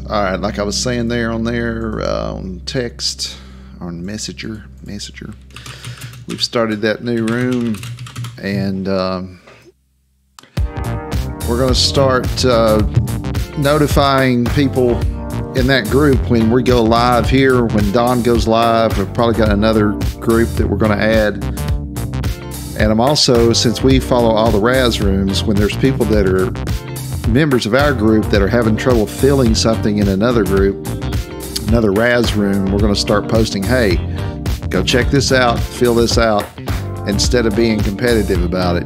All right, like I was saying there on text, on Messenger, we've started that new room, and we're going to start notifying people in that group when we go live here. When Don goes live, we've probably got another group that we're going to add. And I'm also, since we follow all the Raz rooms, when there's people that are members of our group that are having trouble filling something in another group, another Raz room, we're going to start posting, hey, go check this out, fill this out, instead of being competitive about it,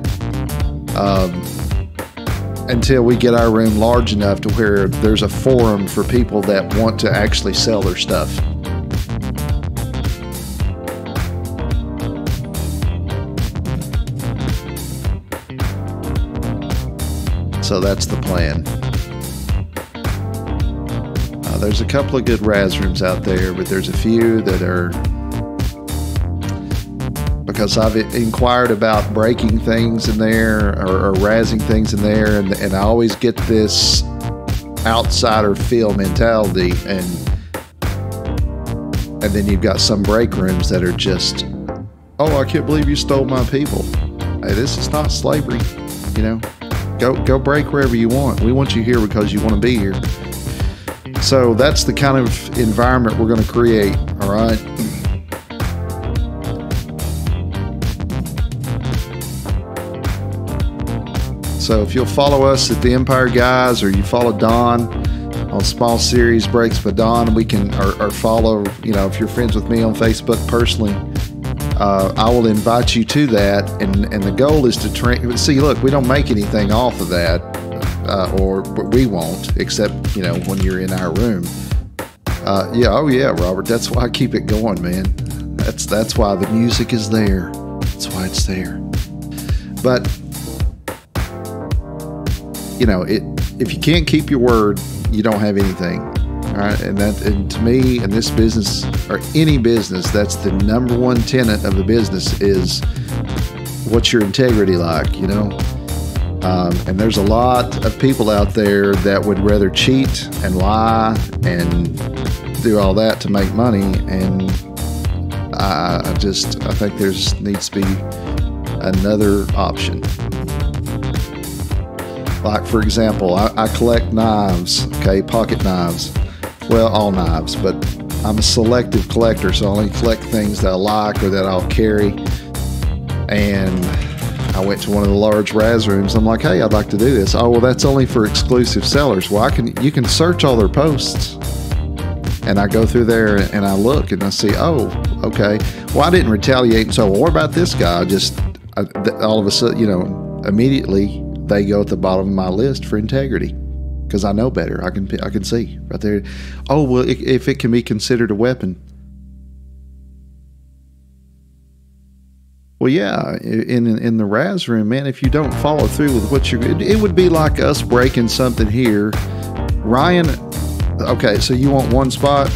until we get our room large enough to where there's a forum for people that want to actually sell their stuff. So that's the plan. There's a couple of good Raz rooms out there, but there's a few that are, because I've inquired about breaking things in there or razzing things in there, and I always get this outsider feel mentality, and then you've got some break rooms that are just, oh, I can't believe you stole my people. Hey, this is not slavery, you know. Go break wherever you want. We want you here because you want to be here. So that's the kind of environment we're going to create, all right? So if you'll follow us at the Empire Guys, or you follow Don on Small Series Breaks by Don, we can, or follow, you know, if you're friends with me on Facebook personally, I will invite you to that, and the goal is to train. See, look, we don't make anything off of that, or we won't, except, you know, when you're in our room. Yeah, oh yeah, Robert. That's why I keep it going, man. That's why the music is there. That's why it's there. But you know, if you can't keep your word, you don't have anything. All right, and to me, in this business, or any business, that's the number one tenet of the business is, what's your integrity like, you know? And there's a lot of people out there that would rather cheat and lie and do all that to make money, and I think there's needs to be another option. Like, for example, I collect knives, okay, pocket knives. Well, all knives, but I'm a selective collector, so I only collect things that I like or that I'll carry. And I went to one of the large Raz rooms. I'm like, hey, I'd like to do this. Oh, well, that's only for exclusive sellers. Well, you can search all their posts. And I go through there and I look and I see, oh, okay. Well, I didn't retaliate. And so, well, what about this guy? All of a sudden, you know, immediately they go at the bottom of my list for integrity. Because I know better. I can see right there. Oh, well, if it can be considered a weapon. Well, yeah, in the Raz room, man, if you don't follow through with what it would be like us breaking something here. Ryan, okay, so you want one spot?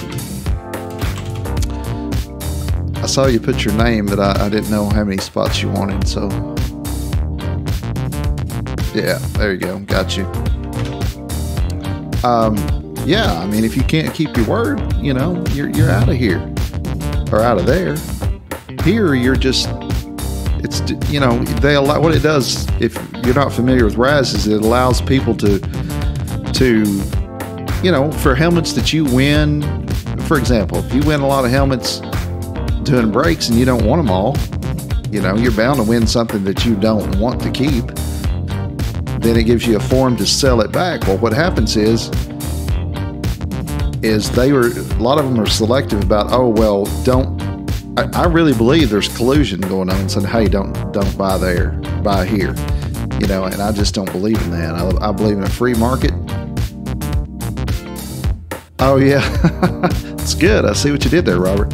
I saw you put your name, but I didn't know how many spots you wanted, so. Yeah, there you go. Got you. Yeah, I mean, if you can't keep your word, you know, you're out of here or out of there. Here, you're just, it's, you know, they allow, what it does, if you're not familiar with Raz, is it allows people to, you know, for helmets that you win, for example, if you win a lot of helmets doing breaks and you don't want them all, you know, you're bound to win something that you don't want to keep. Then it gives you a forum to sell it back. Well, what happens is a lot of them are selective about, oh, well, I really believe there's collusion going on, saying, hey, don't buy there, buy here, you know, and I just don't believe in that. I believe in a free market. Oh, yeah, it's good. I see what you did there, Robert.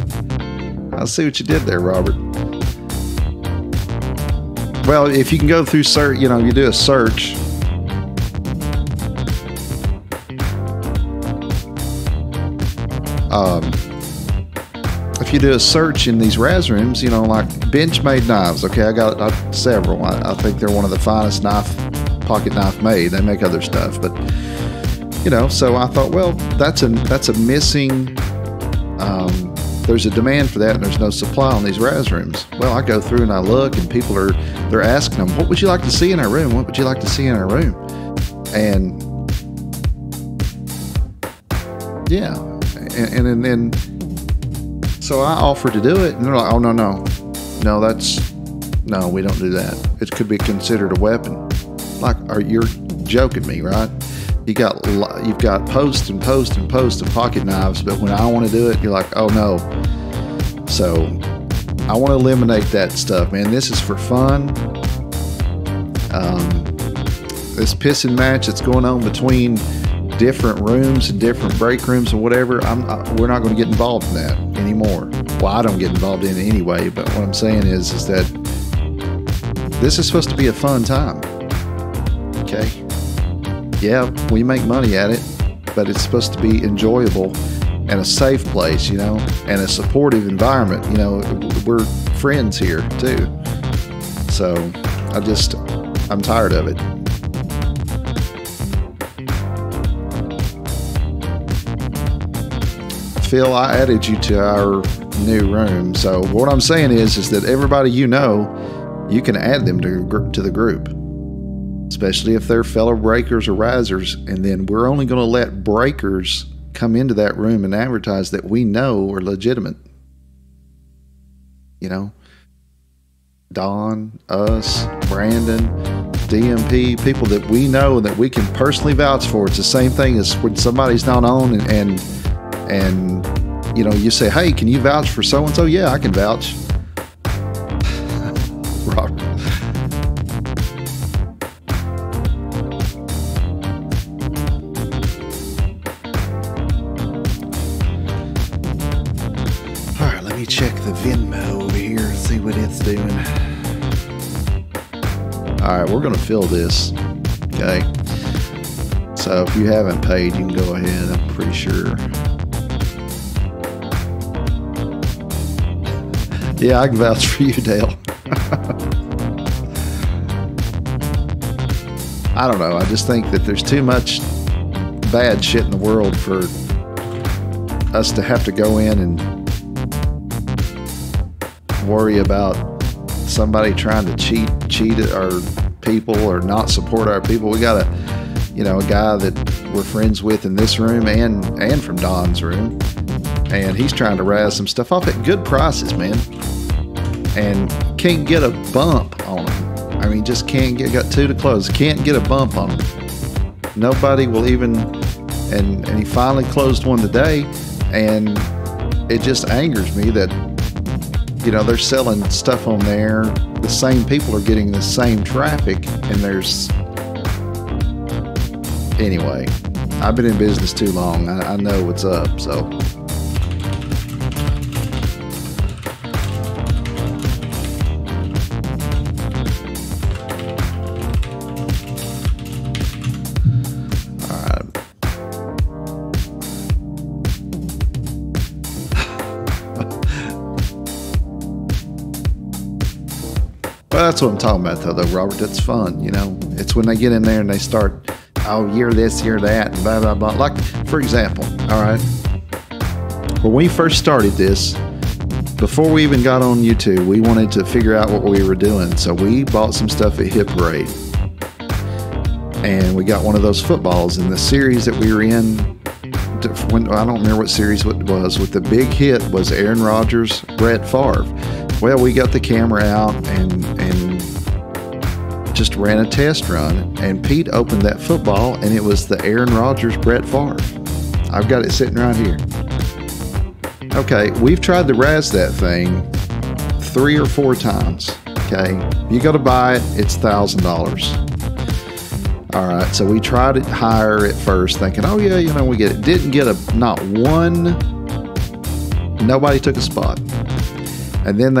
Well, if you can go through search, you know, you do a search. If you do a search in these Raz rooms, you know, like Benchmade knives. Okay, I got several. I think they're one of the finest pocket knife made. They make other stuff, but you know, so I thought, well, that's a missing. There's a demand for that, and there's no supply on these Raz rooms. Well, I go through and I look, and they're asking them, what would you like to see in our room? What would you like to see in our room? And yeah, and then so I offered to do it, and they're like, oh no, we don't do that. It could be considered a weapon. Like, you're joking me, right? You've got posts and pocket knives, but when I want to do it, you're like, oh no. So I want to eliminate that stuff, man. This is for fun. This pissing match that's going on between different rooms and different break rooms and whatever, we're not going to get involved in that anymore. Well, I don't get involved in it anyway, but what I'm saying is that this is supposed to be a fun time. Okay? Yeah, we make money at it, but it's supposed to be enjoyable and a safe place, you know, and a supportive environment. You know, we're friends here too. So I'm tired of it. Phil, I added you to our new room. So what I'm saying is that everybody you know, you can add them to the group. Especially if they're fellow breakers or risers, and then we're only going to let breakers come into that room and advertise that we know are legitimate. You know, Don, us, Brandon, DMP, people that we know and that we can personally vouch for. It's the same thing as when somebody's not on and you know, you say, hey, can you vouch for so and so? Yeah, I can vouch. Robert. Check the Venmo over here, see what it's doing. All right, we're going to fill this. Okay. So if you haven't paid, you can go ahead. I'm pretty sure. Yeah, I can vouch for you, Dale. I don't know. I just think that there's too much bad shit in the world for us to have to go in and worry about somebody trying to cheat our people or not support our people. We got a guy that we're friends with in this room and from Don's room, and he's trying to razz some stuff off at good prices, man, and can't get a bump on them. I mean, just got two to close, can't get a bump on them. Nobody will even, and he finally closed one today, and it just angers me that, you know, they're selling stuff on there. The same people are getting the same traffic, and anyway, I've been in business too long. I know what's up, so. That's what I'm talking about, though, Robert. That's fun, you know. It's when they get in there and they start, oh, you're this, you're that, and blah, blah, blah. Like, for example, all right, when we first started this, before we even got on YouTube, we wanted to figure out what we were doing. So we bought some stuff at Hit Parade. And we got one of those footballs. And the series that we were in, I don't remember what series it was, with the big hit was Aaron Rodgers, Brett Favre. Well, we got the camera out and just ran a test run, and Pete opened that football, and it was the Aaron Rodgers, Brett Favre. I've got it sitting right here. Okay, we've tried to razz that thing 3 or 4 times. Okay, you got to buy it, it's $1,000. All right, so we tried it higher at first, thinking, oh yeah, you know, we get it. Didn't get not one. Nobody took a spot. And then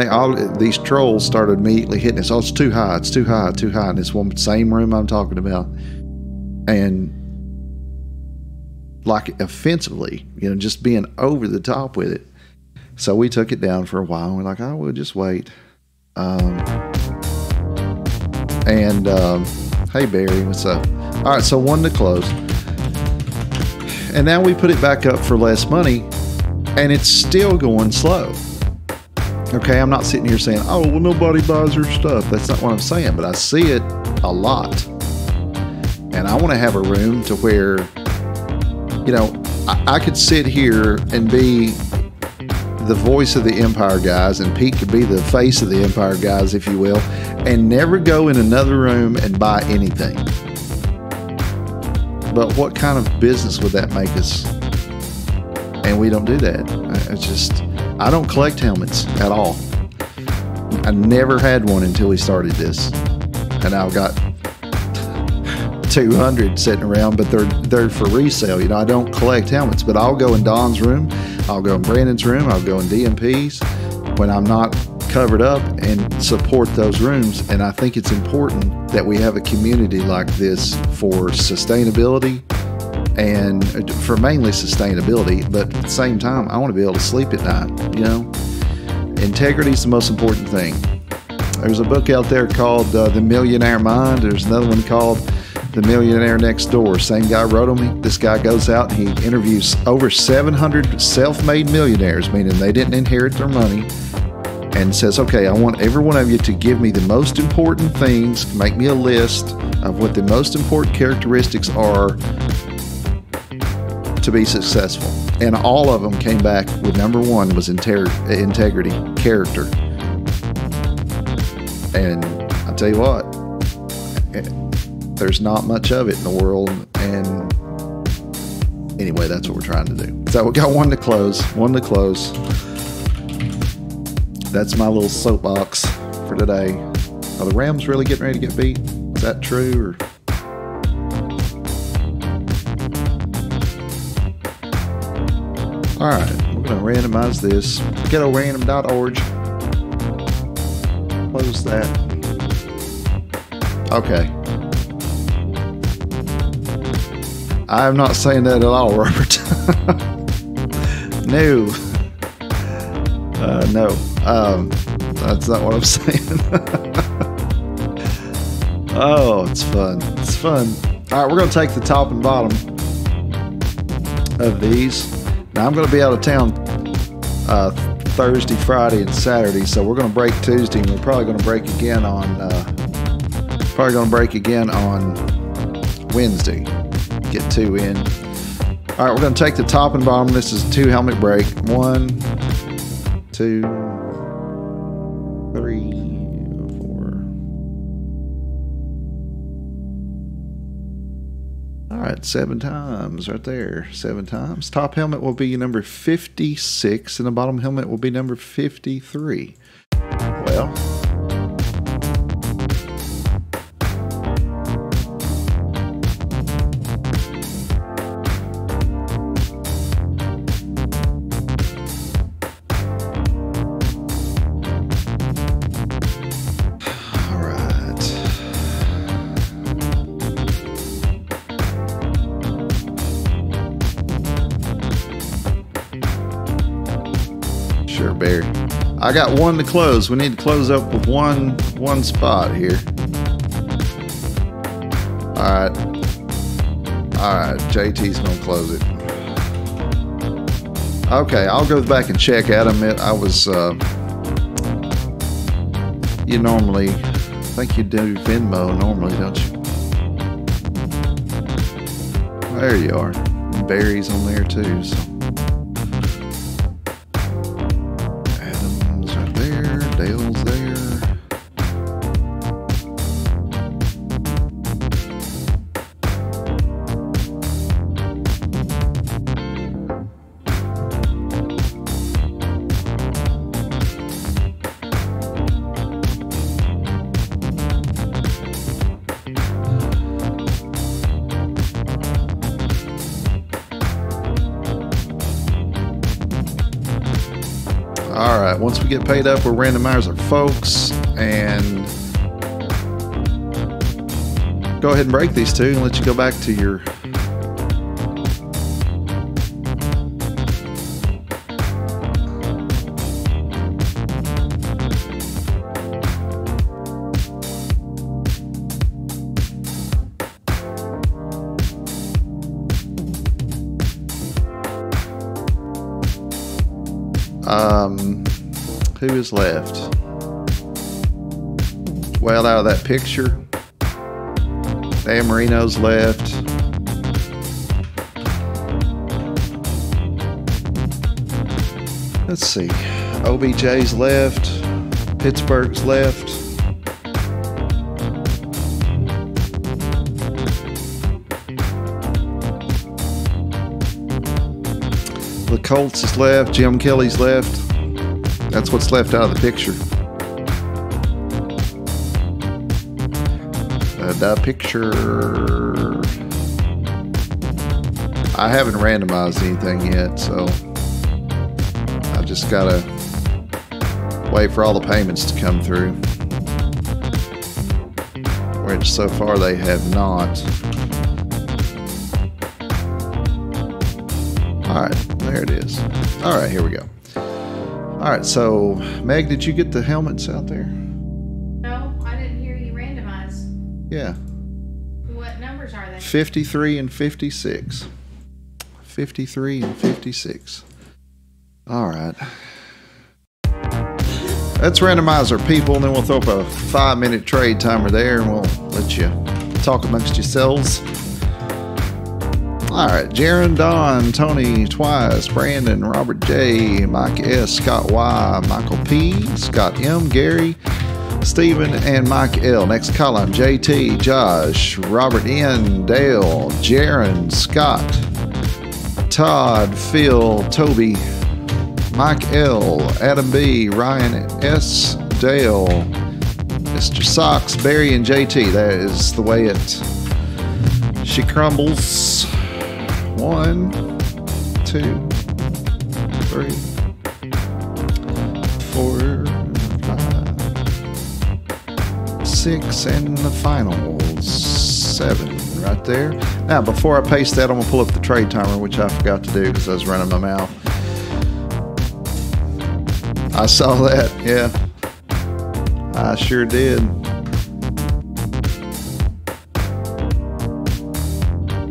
these trolls started immediately hitting us. Oh, it's too high. It's too high. Too high. In this one same room I'm talking about, and like offensively, you know, just being over the top with it. So we took it down for a while. We're like, oh, we'll just wait. Hey Barry, what's up? All right, so one to close. And now we put it back up for less money, and it's still going slow. Okay, I'm not sitting here saying, oh, well, nobody buys your stuff. That's not what I'm saying, but I see it a lot. And I want to have a room to where, you know, I could sit here and be the voice of the Empire guys, and Pete could be the face of the Empire guys, if you will, and never go in another room and buy anything. But what kind of business would that make us? And we don't do that. It's just, I don't collect helmets at all. I never had one until we started this. And I've got 200 sitting around, but they're for resale. You know, I don't collect helmets, but I'll go in Don's room, I'll go in Brandon's room, I'll go in DMP's when I'm not covered up and support those rooms. And I think it's important that we have a community like this for sustainability, and for mainly sustainability, but at the same time, I want to be able to sleep at night. You know, integrity is the most important thing. There's a book out there called The Millionaire Mind. There's another one called The Millionaire Next Door. Same guy wrote them. This guy goes out and he interviews over 700 self-made millionaires, meaning they didn't inherit their money, and says, okay, I want every one of you to give me the most important things, make me a list of what the most important characteristics are to be successful. And all of them came back with number one was integrity, character. And I tell you what, there's not much of it in the world. And anyway, that's what we're trying to do. So we got one to close. That's my little soapbox for today. Are the Rams really getting ready to get beat? Is that true? Or all right, we're going to randomize this. GettoRandom.org. Close that. Okay. I'm not saying that at all, Robert. No. No. That's not what I'm saying. Oh, it's fun. It's fun. All right, we're going to take the top and bottom of these. Now, I'm going to be out of town Thursday, Friday, and Saturday, so we're going to break Tuesday, and we're probably going to break again on Wednesday. Get two in. All right, we're going to take the top and bottom. This is 2 helmet break. 1, 2, 3, 4. All right, 7 times right there. 7 times. Top helmet will be number 56, and the bottom helmet will be number 53. Well, Barry. I got one to close. We need to close up with one spot here. All right, JT's gonna close it. Okay, I'll go back and check at him. I was you normally, I think you do Venmo normally, don't you? There you are. Barry's on there too, so. Dale's there. All right, once we get paid up, we'll randomize our folks and go ahead and break these two and let you go back to your Who is left? Well, out of that picture, Dan Marino's left. Let's see. OBJ's left. Pittsburgh's left. The Colts is left. Jim Kelly's left. That's what's left out of the picture. The picture. I haven't randomized anything yet, so I just gotta wait for all the payments to come through, which so far they have not. All right, there it is. All right, here we go. All right, so Meg, did you get the helmets out there? No, I didn't hear you randomize. Yeah. What numbers are they? 53 and 56. 53 and 56. All right. Let's randomize our people, and then we'll throw up a 5-minute trade timer there, and we'll let you talk amongst yourselves. All right, Jaron, Don, Tony, Twice, Brandon, Robert J, Mike S, Scott Y, Michael P, Scott M, Gary, Stephen, and Mike L. Next column, JT, Josh, Robert N, Dale, Jaron, Scott, Todd, Phil, Toby, Mike L, Adam B, Ryan S, Dale, Mr. Sox, Barry, and JT. That is the way she crumbles. 1, 2, 3, 4, 5, 6, and the finals 7 right there. Now, before I paste that, I'm gonna pull up the trade timer, which I forgot to do because I was running my mouth. I saw that, yeah. I sure did.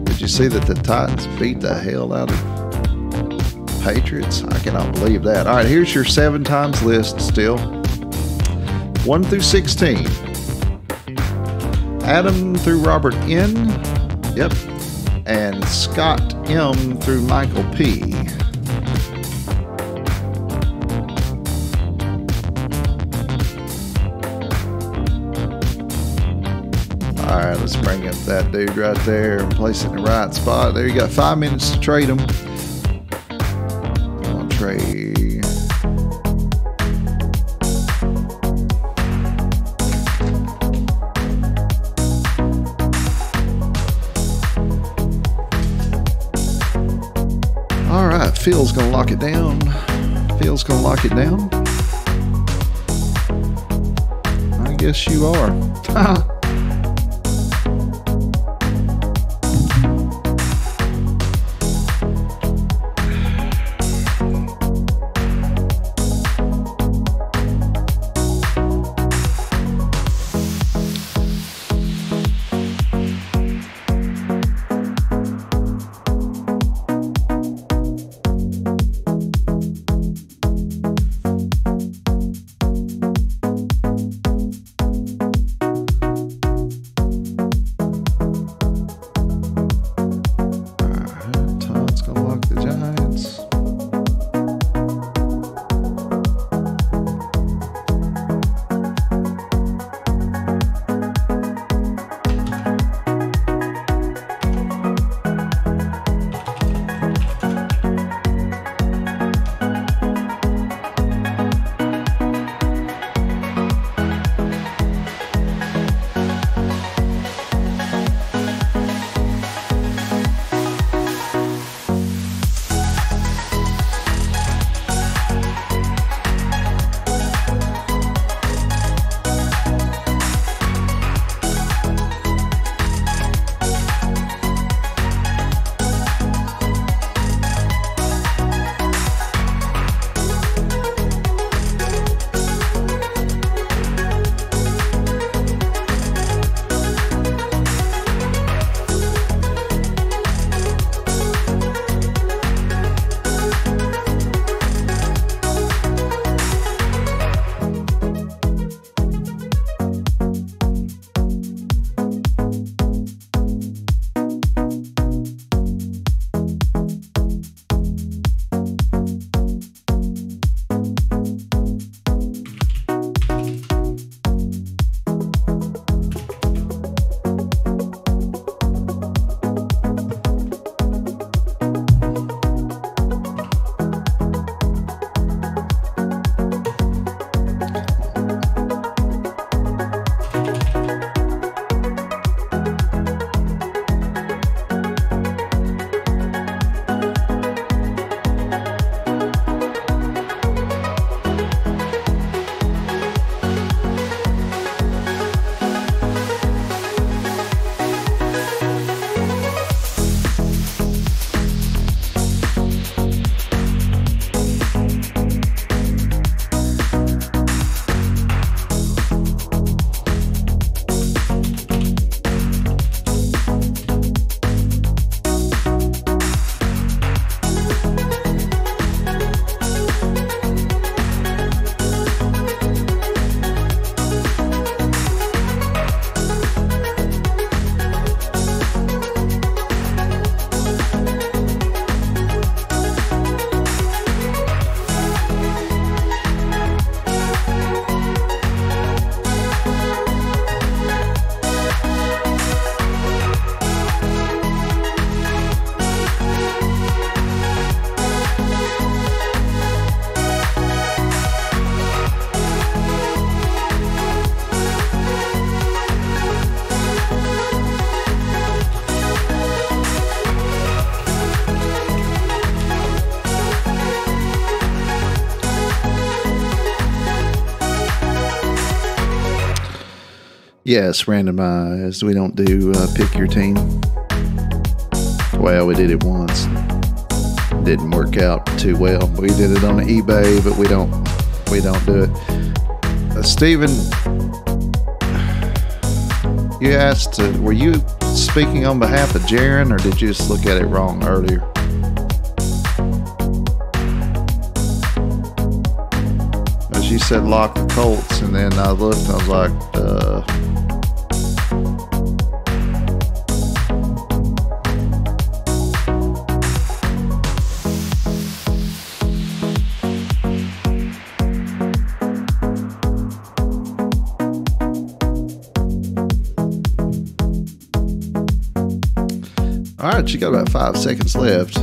Did you see that the Titans beat the hell out of Patriots? I cannot believe that. All right, here's your 7 times list still. 1 through 16. Adam through Robert N. Yep. And Scott M through Michael P. All right, let's bring up that dude right there and place it in the right spot. There, you got 5 minutes to trade them. On trade. All right, Phil's gonna lock it down. Phil's gonna lock it down. I guess you are. Yes, randomized. We don't do pick your team. Well, we did it once. Didn't work out too well. We did it on eBay, but we don't do it. Stephen, you asked, were you speaking on behalf of Jaron, or did you just look at it wrong earlier? As you said, lock the Colts, and then I looked and I was like, all right, you got about 5 seconds left.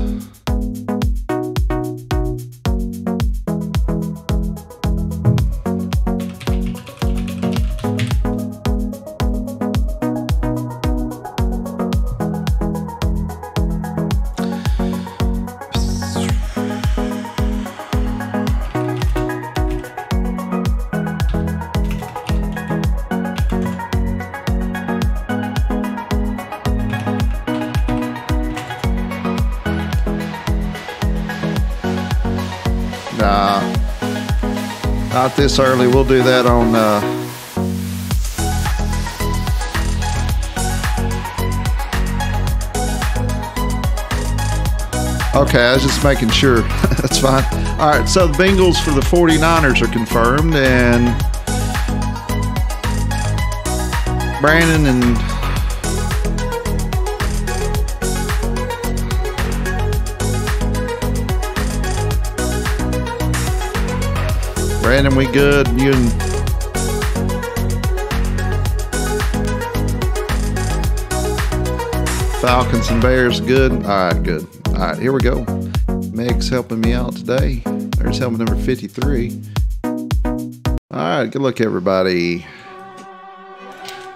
Nah, not this early. We'll do that on okay, I was just making sure. That's fine. All right, so the Bengals for the 49ers are confirmed, and Brandon and Brandon, we good? You and Falcons and Bears good? All right, good. All right, here we go. Meg's helping me out today. There's helmet number 53. All right, good luck, everybody.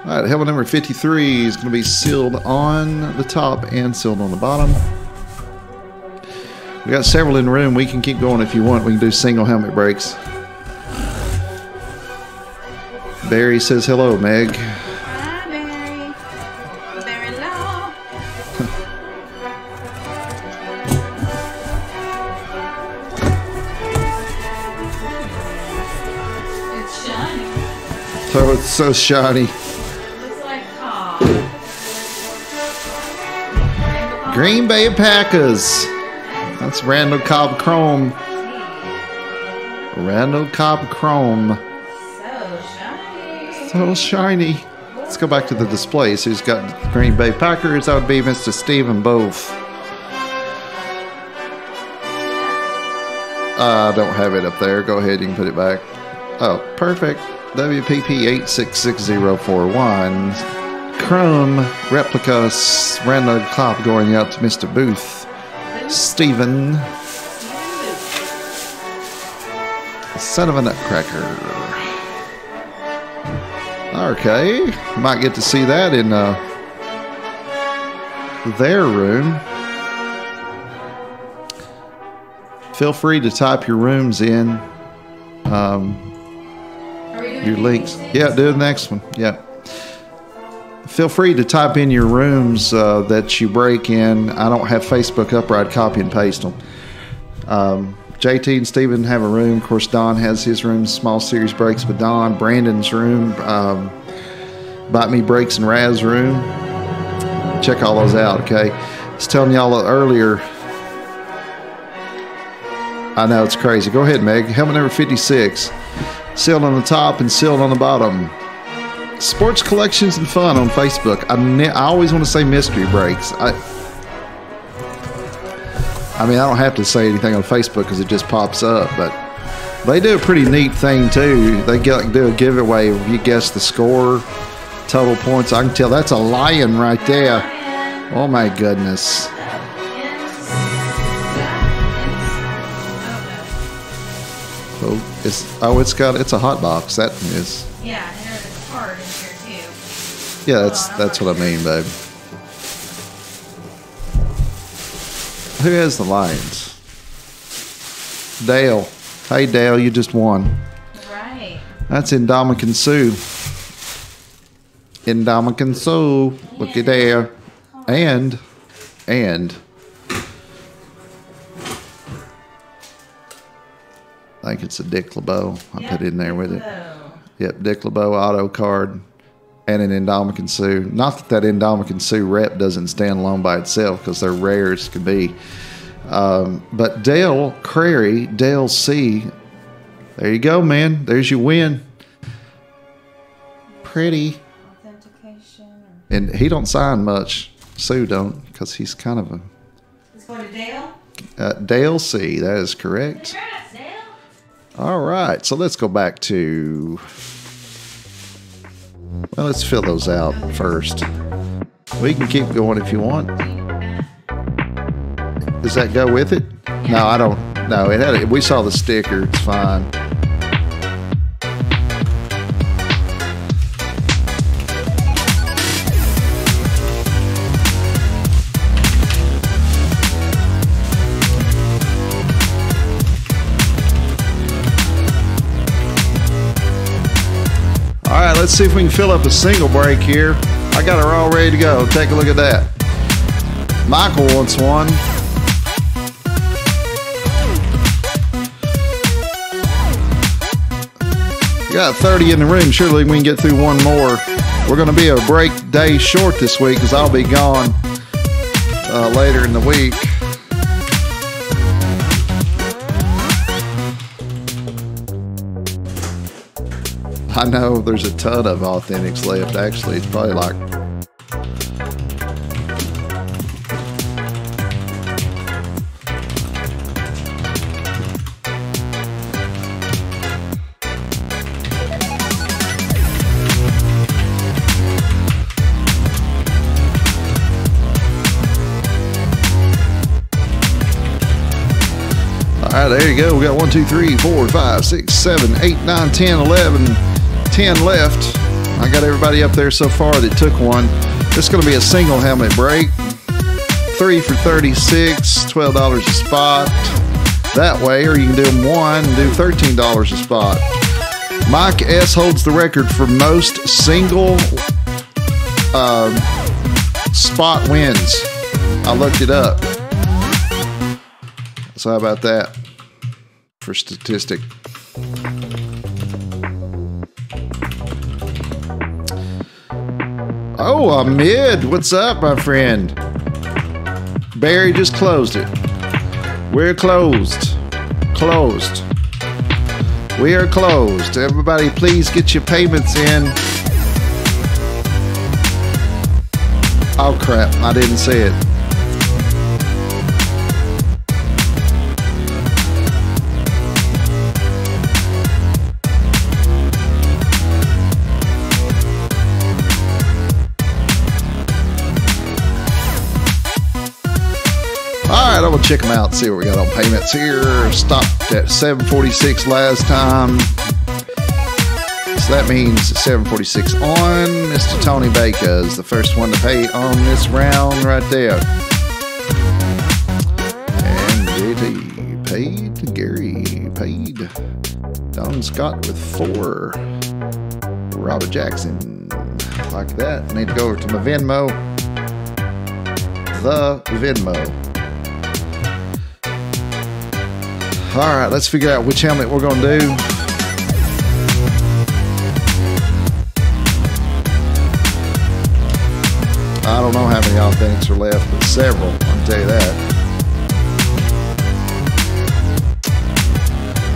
All right, helmet number 53 is going to be sealed on the top and sealed on the bottom. We got several in the room. We can keep going if you want. We can do single helmet breaks. Barry says hello, Meg. Hi, Barry. Barry Law. It's shiny. Oh, it's so shiny. Looks like Cobb. Green Bay Packers. That's Randall Cobb Chrome. Randall Cobb Chrome. So shiny. Let's go back to the displays. Who's got the Green Bay Packers? That would be Mr. Stephen Both. I don't have it up there. Go ahead, you can put it back. Oh, perfect. WPP 866041. Chrome replica Randall Cobb going out to Mr. Booth. Stephen. Son of a nutcracker. Okay, might get to see that in their room. Feel free to type your rooms in, your links. Yeah, do the next one. Yeah. Feel free to type in your rooms that you break in. I don't have Facebook up, or I'd copy and paste them. JT and Steven have a room. Of course, Don has his room, small series breaks with Don. Brandon's room, Bite Me Breaks and Raz room. Check all those out, okay? I was telling y'all earlier. I know, it's crazy. Go ahead, Meg. Helmet number 56. Sealed on the top and sealed on the bottom. Sports Collections and Fun on Facebook. I always want to say mystery breaks. I mean, I don't have to say anything on Facebook because it just pops up, but they do a pretty neat thing too. They do a giveaway. If you guess the score, total points, I can tell that's a lion right there. Oh my goodness. It's a hot box. That is. Yeah, and there's a card in here too. Yeah, that's what I mean, babe. Who has the Lions? Dale. Hey, Dale, you just won. Right. That's Indomitian Sue. Indomitian Sue. Looky there. And I think it's a Dick LeBeau I put in there with it. Yep, Dick LeBeau auto card and an Indomitian Sue. Not that Indomitian Sue rep doesn't stand alone by itself because they're rare as can be. But Dale Crary, Dale C. There you go, man. There's your win. Pretty. Authentication. And he don't sign much. Sue don't, because he's kind of a... Let's go to Dale. Dale C. That is correct. Congrats, Dale. All right, so let's go back to... Well, let's fill those out first. We can keep going if you want. Does that go with it? No, I don't. No, it had. We saw the sticker. It's fine. All right, let's see if we can fill up a single break here. I got her all ready to go. Take a look at that. Michael wants one. We got 30 in the room. Surely we can get through one more. We're going to be a break day short this week because I'll be gone later in the week. I know there's a ton of Authentics left. Actually, it's probably like... All right, there you go. We got 1, 2, 3, 4, 5, 6, 7, 8, 9, 10, 11, 10 left. I got everybody up there so far that took one. This is going to be a single helmet break. 3 for $36, $12 a spot. That way, or you can do them one and do $13 a spot. Mike S. holds the record for most single spot wins. I looked it up. So how about that for statistic? Oh, Ahmed, what's up, my friend? Barry just closed it. We're closed. Closed. We are closed. Everybody, please get your payments in. Oh, crap. I didn't see it. Alright, I'm going to check them out and see what we got on payments here. Stopped at $7.46 last time. So that means $7.46 on. Mr. Tony Baker is the first one to pay on this round right there. And JT paid. Gary paid. Don Scott with 4. Robert Jackson. Like that. I need to go over to my Venmo. The Venmo. Alright, let's figure out which helmet we're going to do. I don't know how many Authentics are left, but several, I can tell you that.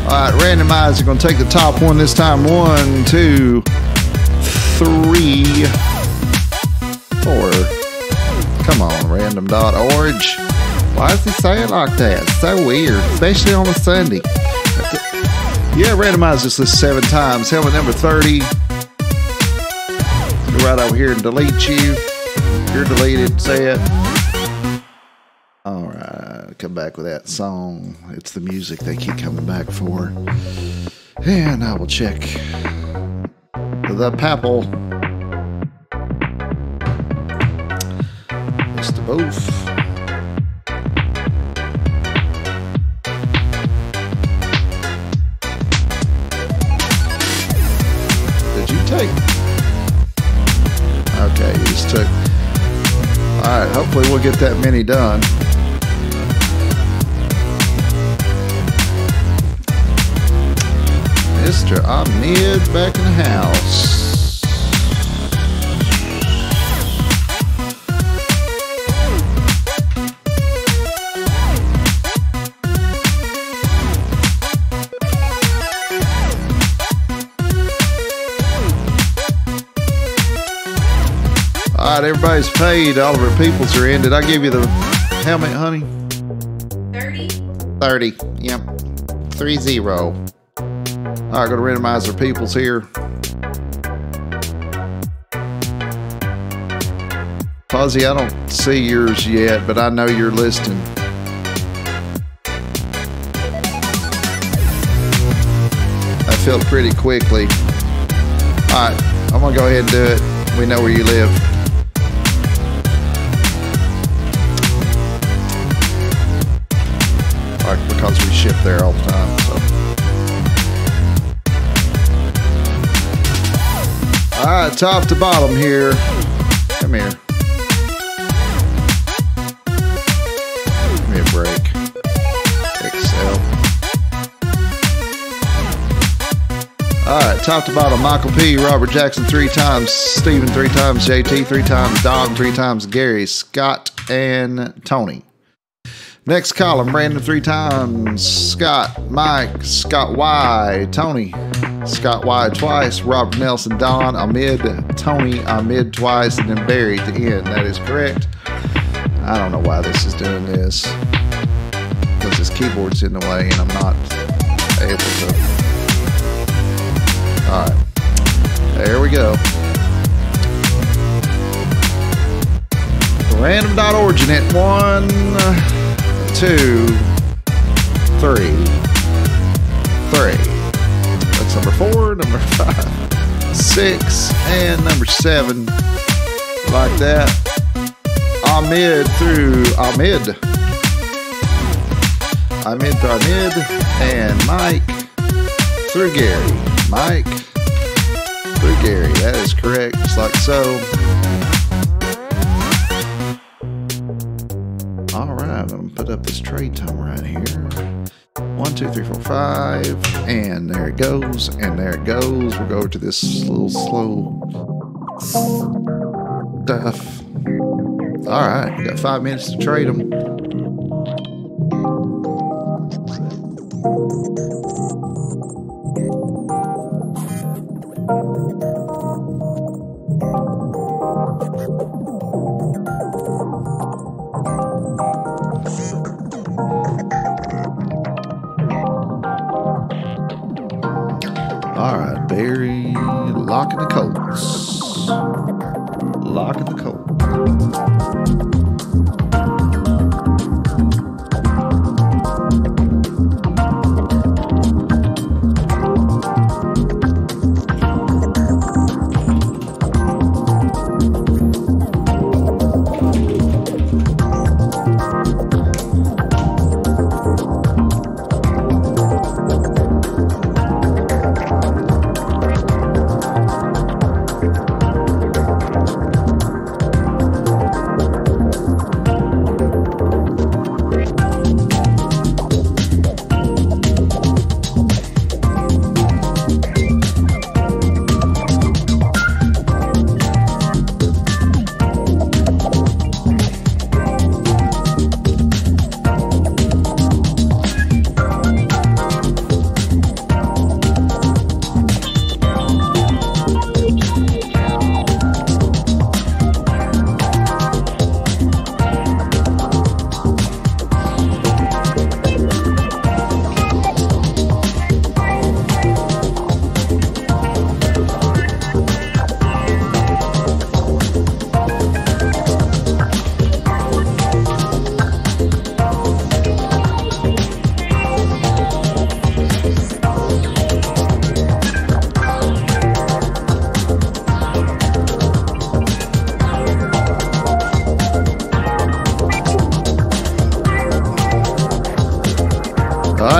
Alright, randomizer, going to take the top one this time. 1, 2, 3, 4. Come on, random.org. Why does he say it like that? It's so weird, especially on a Sunday. Yeah, randomize this list 7 times. Helmet number 30. Go right over here and delete you. You're deleted. Say it. All right, come back with that song. It's the music they keep coming back for. And I will check the Papal. Mr. Boof. hopefully we'll get that many done. Mr. Ahmed back in the house. All right, everybody's paid. All of our peoples are in. Did I give you the helmet, honey? 30. 30. Yep. 30. All right, going to randomize our peoples here. Fuzzy, I don't see yours yet, but I know you're listing. That filled pretty quickly. All right, I'm going to go ahead and do it. We know where you live. Because we ship there all the time. So. All right, top to bottom here. Come here. Give me a break. Excel. All right, top to bottom. Michael P, Robert Jackson 3 times, Stephen 3 times, JT 3 times, Don 3 times, Gary, Scott, and Tony. Next column, Brandon 3 times, Scott, Mike, Scott Y, Tony, Scott Y twice, Robert Nelson, Don, Ahmed, Tony, Ahmed twice, and then Barry at the end. That is correct. I don't know why this is doing this. Because this keyboard's in the way and I'm not able to. Alright. There we go. Random.origin at 1, 2, 3. That's number 4, number 5, 6, and number 7. Like that. Ahmed through Ahmed. Ahmed through Ahmed. And Mike through Gary. Mike through Gary. That is correct. Just like so. Alright, I'm going to put up this trade time right here. 1, 2, 3, 4, 5. And there it goes. And there it goes. We'll go over to this little slow stuff. Alright, we got 5 minutes to trade them. Alright, Barry locking the Colts. Locking the Colts.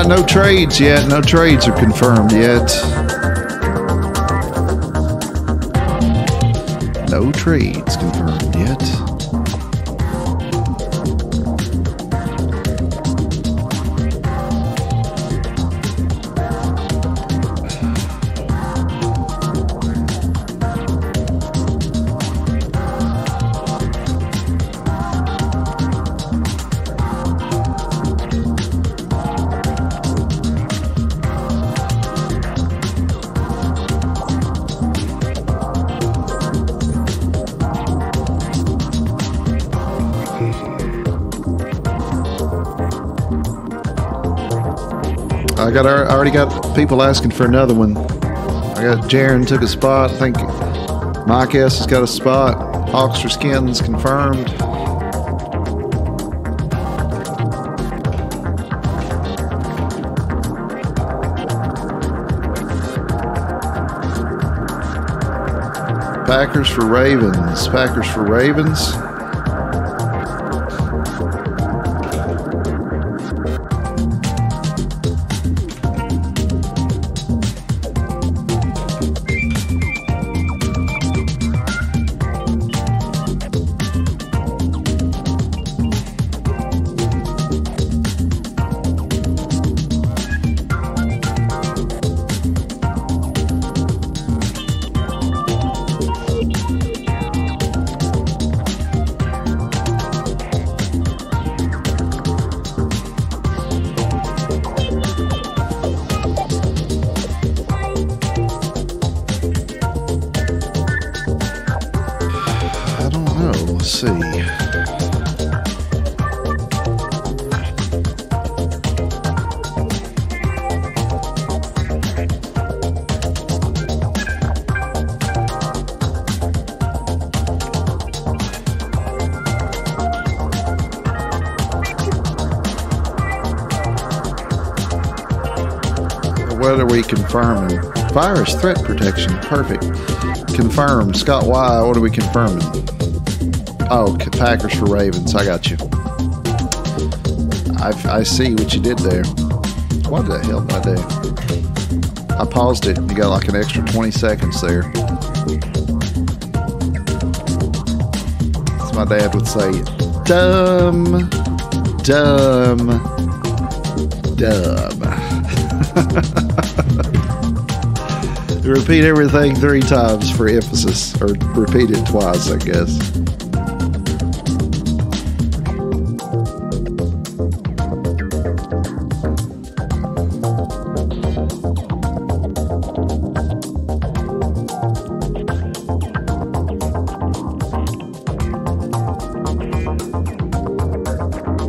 No trades yet. No trades are confirmed yet. No trades confirmed yet. I already got people asking for another one. I got Jaron took a spot. I think Mike S has got a spot. Hawks for Skins confirmed. Packers for Ravens. Packers for Ravens. Let's see. What are we confirming? Virus threat protection. Perfect. Confirm. Scott Y. What are we confirming? Oh, Packers for Ravens. I got you. I see what you did there. What the hell did I do? I paused it. You got like an extra 20 seconds there. As my dad would say, dumb, dumb, dumb. Repeat everything 3 times for emphasis, or repeat it twice, I guess.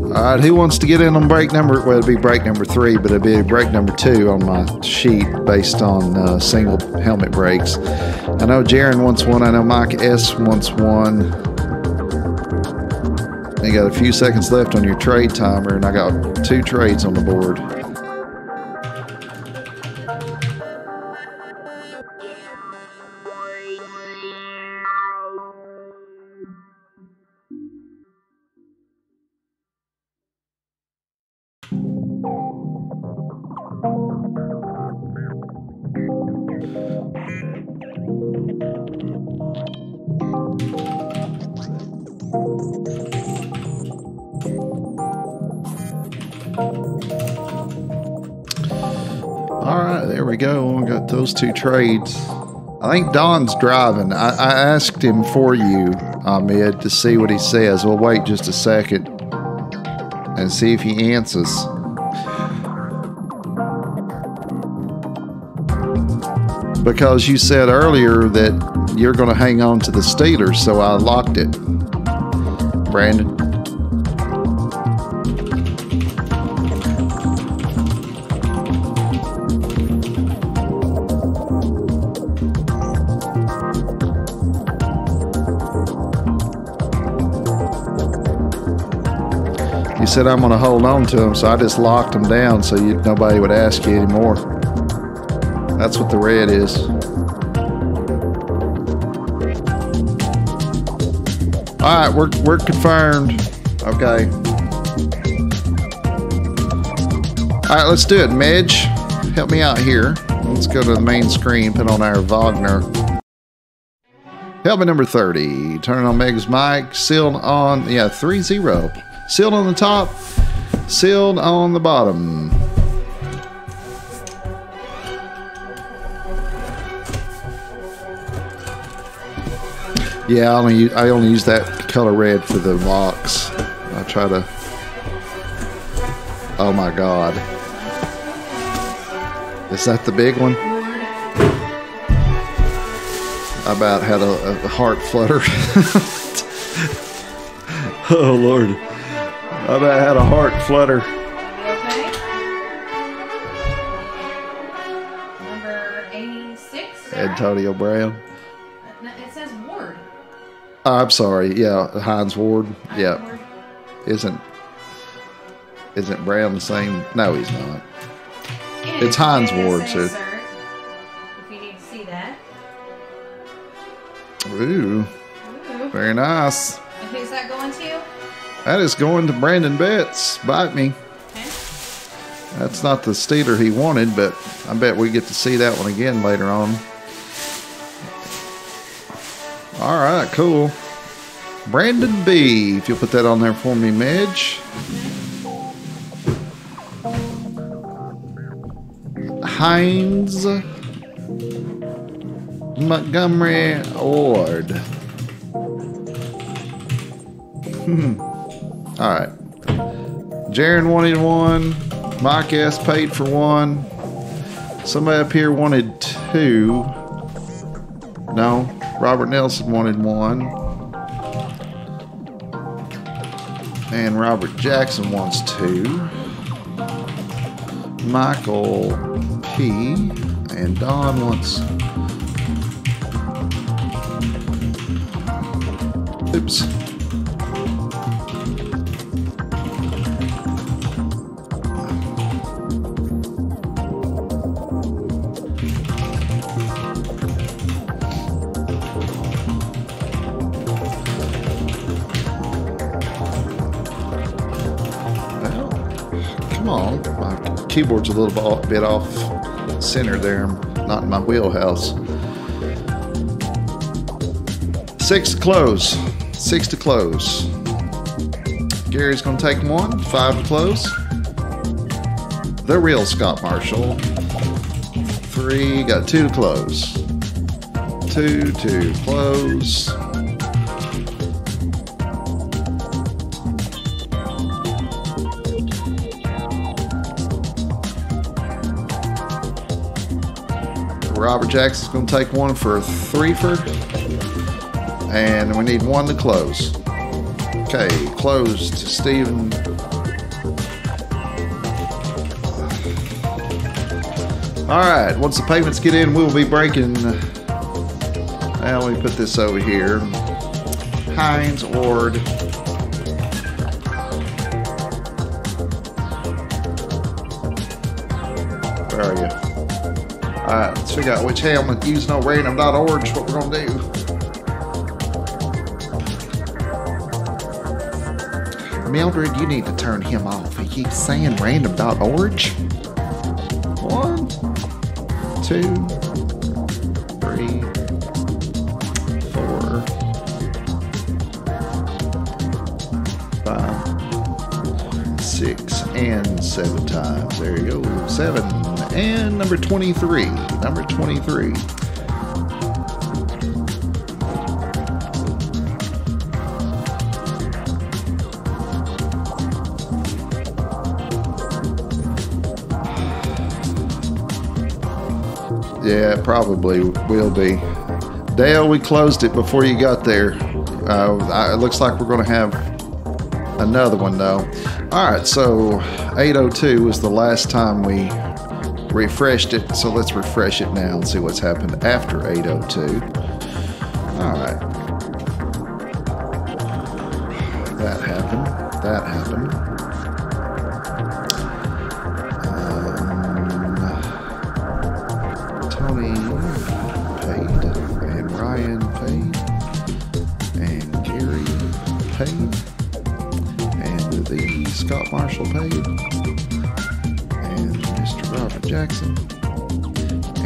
All right, who wants to get in on break number? Well, it'd be break number 3, but it'd be break number 2 on my sheet based on single helmet breaks. I know Jaron wants one. I know Mike S wants one. You got a few seconds left on your trade timer, and I got 2 trades on the board. All right, there we go. We got those 2 trades. I think Don's driving. I asked him for you, Ahmed, to see what he says. We'll wait just a second and see if he answers. Because you said earlier that you're going to hang on to the Steelers, so I locked it. Brandon. You said I'm going to hold on to them, so I just locked them down so nobody would ask you anymore. That's what the red is. All right, we're confirmed. Okay. All right, let's do it. Medj, help me out here. Let's go to the main screen, put on our Wagner. Helmet number 30. Turn on Meg's mic. Sealed on, 3-0. Sealed on the top, sealed on the bottom. Yeah, I only use that color red for the locks. I try to. Oh my God! Is that the big one? I about had a heart flutter. Oh Lord! I about had a heart flutter. Okay. Antonio Brown. No, it says Ward. Oh, I'm sorry. Yeah, Hines Ward. Yeah. Ward. Isn't Brown the same? No, he's not. And It's Hines it Ward, says, so. sir, if you need to see that. Ooh, Ooh. very nice. And who's that going to? That is going to Brandon Betts. Bite me. Okay. That's not the Steeler he wanted, but I bet we get to see that one again later on. All right, cool. Brandon B. If you'll put that on there for me, Midge. Hines Montgomery Ward. All right. Jaron wanted one. Mike S paid for one. Somebody up here wanted two. No. Robert Nelson wanted one. And Robert Jackson wants two. Michael P. And Don wants... Oops. Come on, my keyboard's a little bit off center there. I'm not in my wheelhouse. 6 to close. 6 to close. Gary's going to take one. 5 to close. The real Scott Marshall. 3. Got 2 to close. 2 to close. Robert Jackson's going to take one for a 3-fer. And we need 1 to close. Okay, close to Steven. Alright, once the payments get in, we'll be breaking. Now let me put this over here. Hines Ward. Where are you? Alright, let's figure out which helmet using no random.org is what we're going to do. Mildred, you need to turn him off. He keeps saying random.org. 1, 2, 3, 4, 5, 6, and 7 times. There you go. 7. And number 23. Number 23. Yeah, it probably will be. Dale, we closed it before you got there. It looks like we're going to have another one, though. All right, so 8:02 was the last time we refreshed it, so let's refresh it now and see what's happened after 8:02. All right. That happened. That happened. Tony paid, and Ryan paid, and Gary paid, and the Scott Marshall paid, and Mr. Robert Jackson,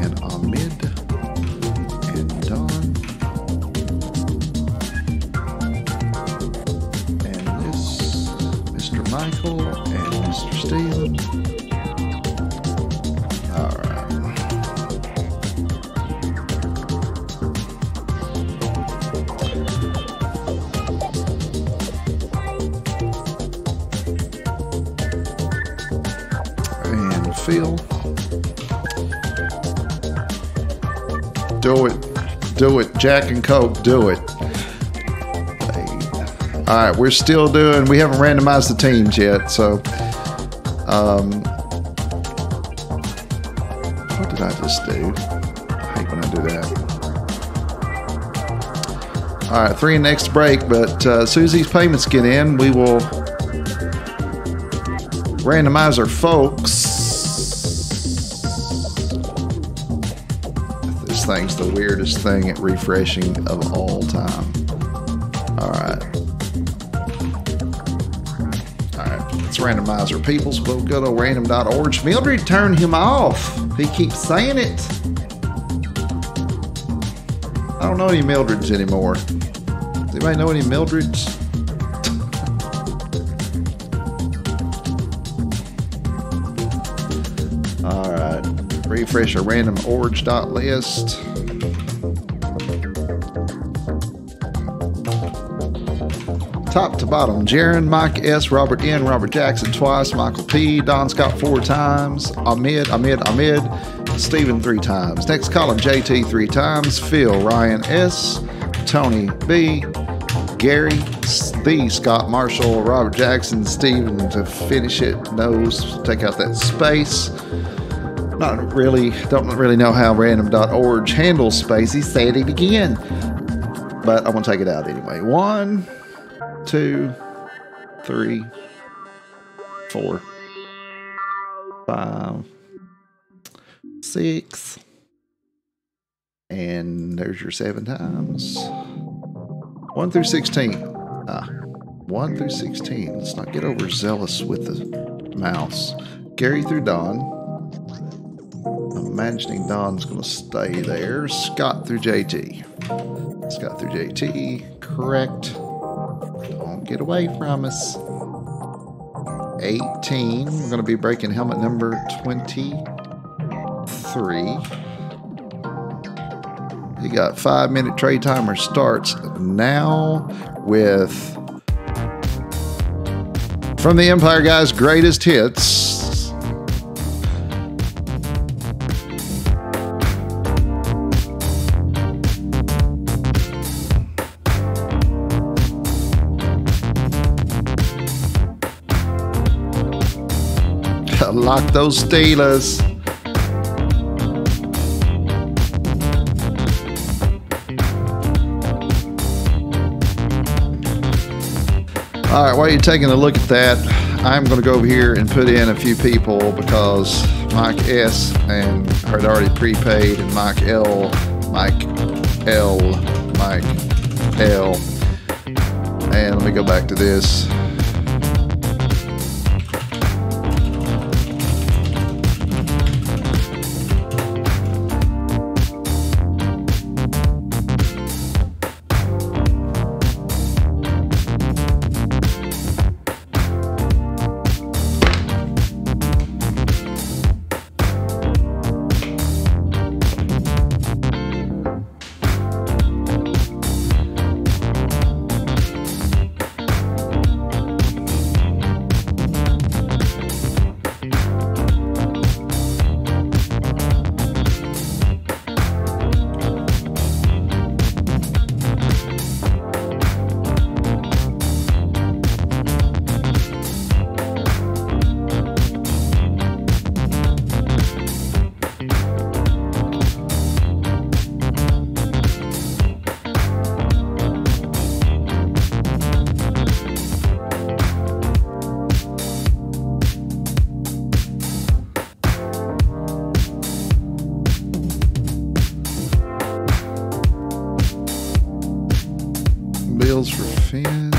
and Ahmed, and Don, and this Mr. Michael, and Mr. Steven. All right. Phil. Do it. Do it. Jack and Coke, do it. All right, we're still doing, we haven't randomized the teams yet, so what did I just do? hate when I do that. All right, 3 next break, but as soon as these payments get in, we will randomize our folks. This thing's the weirdest thing at refreshing of all time. All right. Let's randomize our peoples. We'll go to random.org. Mildred turned him off. He keeps saying it. I don't know any Mildreds anymore. Does anybody know any Mildreds? All right. Refresh our random.org.list. Top to bottom, Jaron, Mike S, Robert N, Robert Jackson twice, Michael P, Don Scott 4 times, Ahmed, Stephen 3 times. Next column, JT 3 times, Phil, Ryan S, Tony B, Gary, the Scott Marshall, Robert Jackson, Stephen to finish it, knows, take out that space. Don't really know how random.org handles space. He said it again, but I'm gonna take it out anyway. 1, 2, 3, 4, 5, 6, and there's your 7 times. 1 through 16. 1 through 16. Let's not get overzealous with the mouse. Gary through Don. I'm imagining Don's going to stay there. Scott through JT. Scott through JT. Correct. Don't get away from us. 18. We're going to be breaking helmet number 23. You got 5-minute trade timer starts now with From the Empire Guys Greatest Hits. Lock those Steelers. All right, while you're taking a look at that, I'm going to go over here and put in a few people because Mike S. and had already prepaid, and Mike L. And let me go back to this. Bills for fans.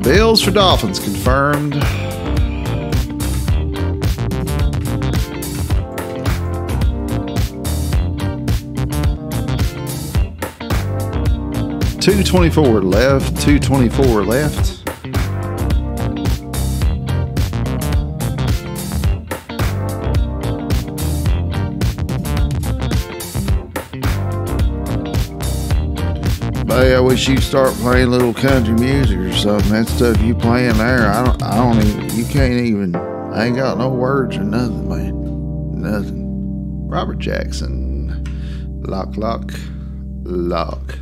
Bills for Dolphins confirmed. $224 left. $224 left. Hey, I wish you'd start playing a little country music or something. That stuff you playing there, I don't even, you can't even, I ain't got no words or nothing, man. Nothing. Robert Jackson. Lock, lock, lock.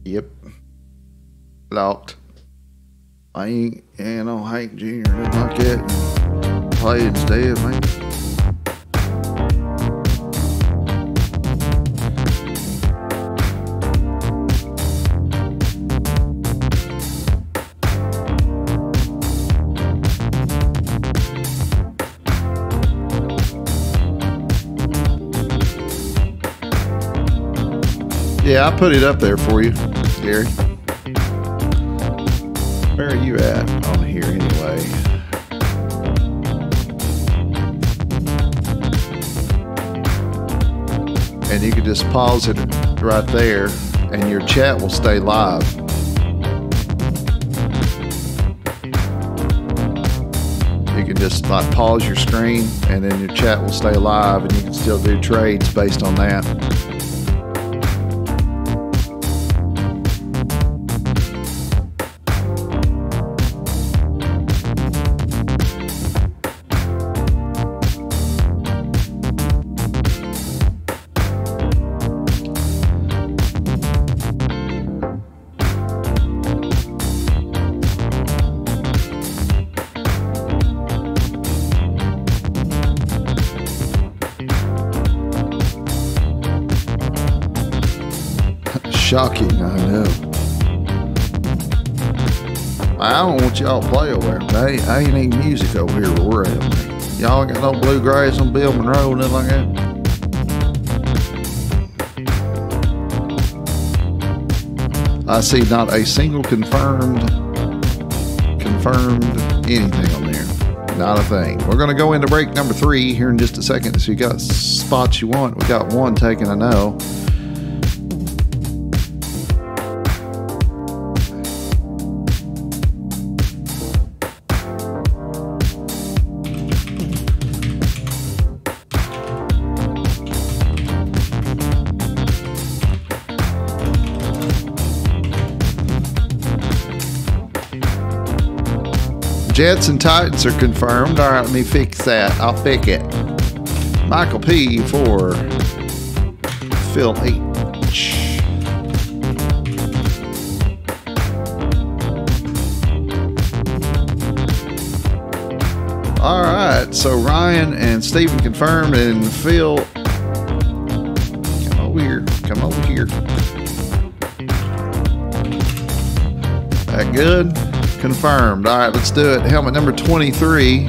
Yep. Locked. I ain't no Hank Jr. nothing like that. Play instead, man. Yeah, I put it up there for you, Gary. Where are you at on here anyway? And you can just pause it right there and your chat will stay live. You can just like pause your screen and then your chat will stay live and you can still do trades based on that. Shocking, I know. I don't want y'all to play over there. I ain't any music over here where we're at. Y'all got no bluegrass on Bill Monroe or nothing like that? I see not a single confirmed anything on there. Not a thing. We're going to go into break number 3 here in just a second. So you got spots you want. We got one taken, I know. Jets and Titans are confirmed. All right, let me fix that. I'll fix it. Michael P. for Phil H. All right, so Ryan and Steven confirmed, and Phil, come over here. Come over here. That good? Confirmed. All right, let's do it. Helmet number 23.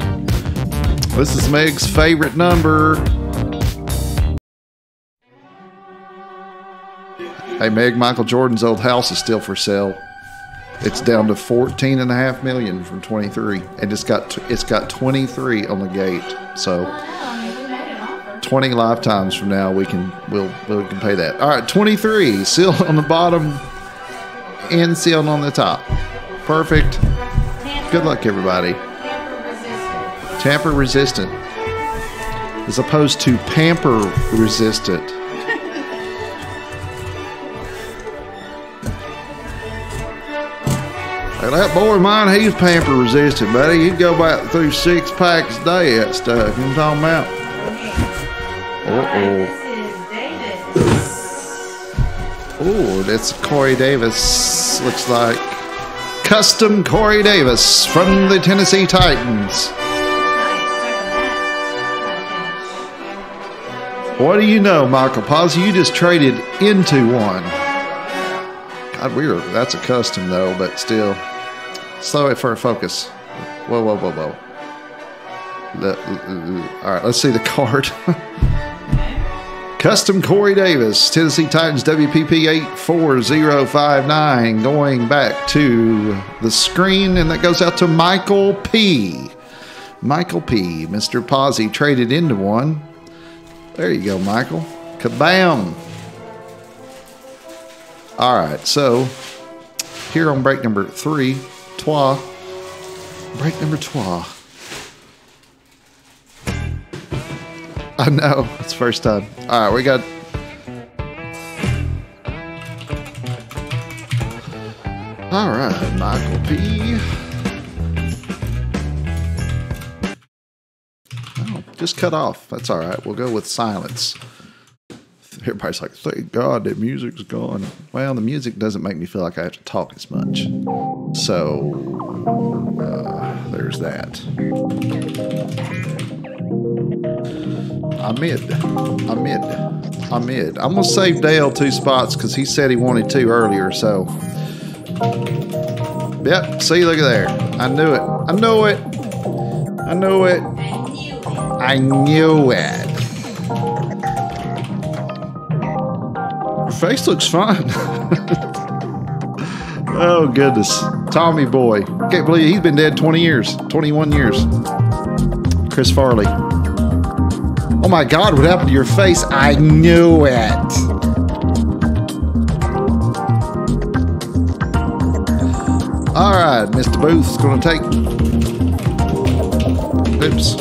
This is Meg's favorite number. Hey, Meg, Michael Jordan's old house is still for sale. It's down to $14.5 million from 23, and it's got 23 on the gate. So 20 lifetimes from now, we can pay that. All right, 23 sealed on the bottom and sealed on the top. Perfect. Good luck, everybody. Tamper resistant. As opposed to pamper resistant. Hey, that boy of mine, he's pamper resistant, buddy. He'd go back through 6 packs a day of that stuff. You know what I'm talking about? Oh, that's Corey Davis. Looks like custom Corey Davis from the Tennessee Titans. What do you know, Michael Pazzi? You just traded into one. God, that's a custom though, but still. Slow it for a focus. Whoa, whoa, whoa, whoa. All right, let's see the card. Custom Corey Davis, Tennessee Titans WPP 84059, going back to the screen, and that goes out to Michael P. Michael P. Mr. Pazzi traded into one. There you go, Michael. Kabam! All right, so here on break number 3, break number 3. I know, it's the first time. All right, we got All right, Michael P. Oh, just cut off. That's all right. We'll go with silence. Everybody's like, thank God that music's gone. Well, the music doesn't make me feel like I have to talk as much. So, there's that. Amid. I'm going to save Dale 2 spots because he said he wanted 2 earlier, so. Yep, see, look at there. I knew it. I knew it. I knew it. I knew it. Your face looks fine. Oh, goodness. Tommy boy. Can't believe he's been dead 20 years. 21 years. Chris Farley. Oh, my God. What happened to your face? I knew it. All right. Mr. Booth's going to take... Oops.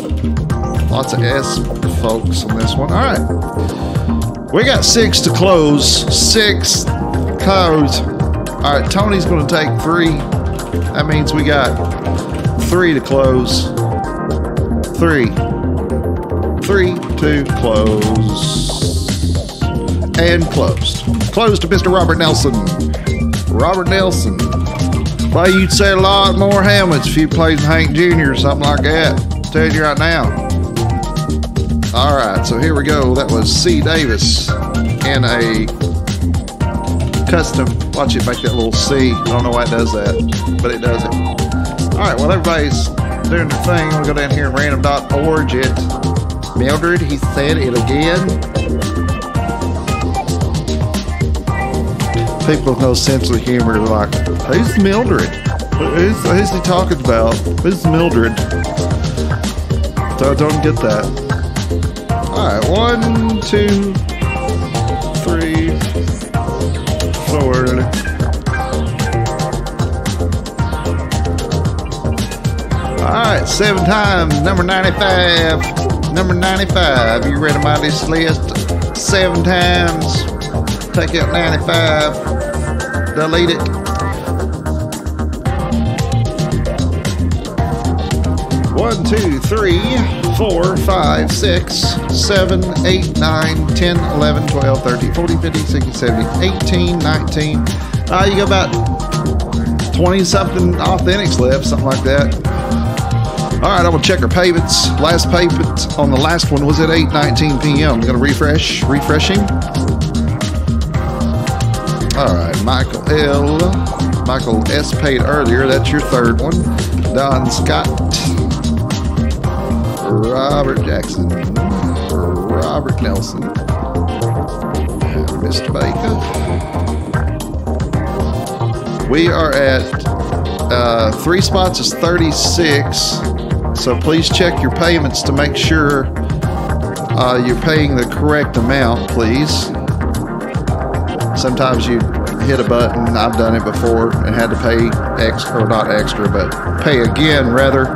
Lots of S folks on this one. All right. We got 6 to close. 6 codes. All right, Tony's going to take 3. That means we got 3 to close. 3. 3 to close. And closed. Closed to Mr. Robert Nelson. Robert Nelson. Well, you'd say a lot more Hamlets if you played Hank Jr. or something like that. I'll tell you right now. All right, so here we go. That was C. Davis in a custom. Watch it make that little C. I don't know why it does that, but it does it. All right, well, everybody's doing their thing. We'll go down here and random.org it. Mildred, he said it again. People with no sense of humor are like, who's Mildred? Who's he talking about? Who's Mildred? So I don't get that. All right, 1, 2, 3, 4. All right, 7 times, number 95. Number 95, you read about this list 7 times. Take out 95, delete it. One, 2, 3, 4, 5, 6, 7, 8, 9, 10, 11, 12, 13, 14, 15, 16, 17, 18, 19. You got about 20 something authentics left, something like that. All right, I'm gonna check our payments. Last payment on the last one was at 8:19 p.m. I'm gonna refreshing. All right, Michael L. Michael S. paid earlier. That's your 3rd one. Don Scott. Robert Jackson. Robert Nelson. And Mr. Baker. We are at 3 spots is 36. So please check your payments to make sure you're paying the correct amount, please. Sometimes you hit a button, I've done it before, and had to pay extra, or not extra, but pay again rather.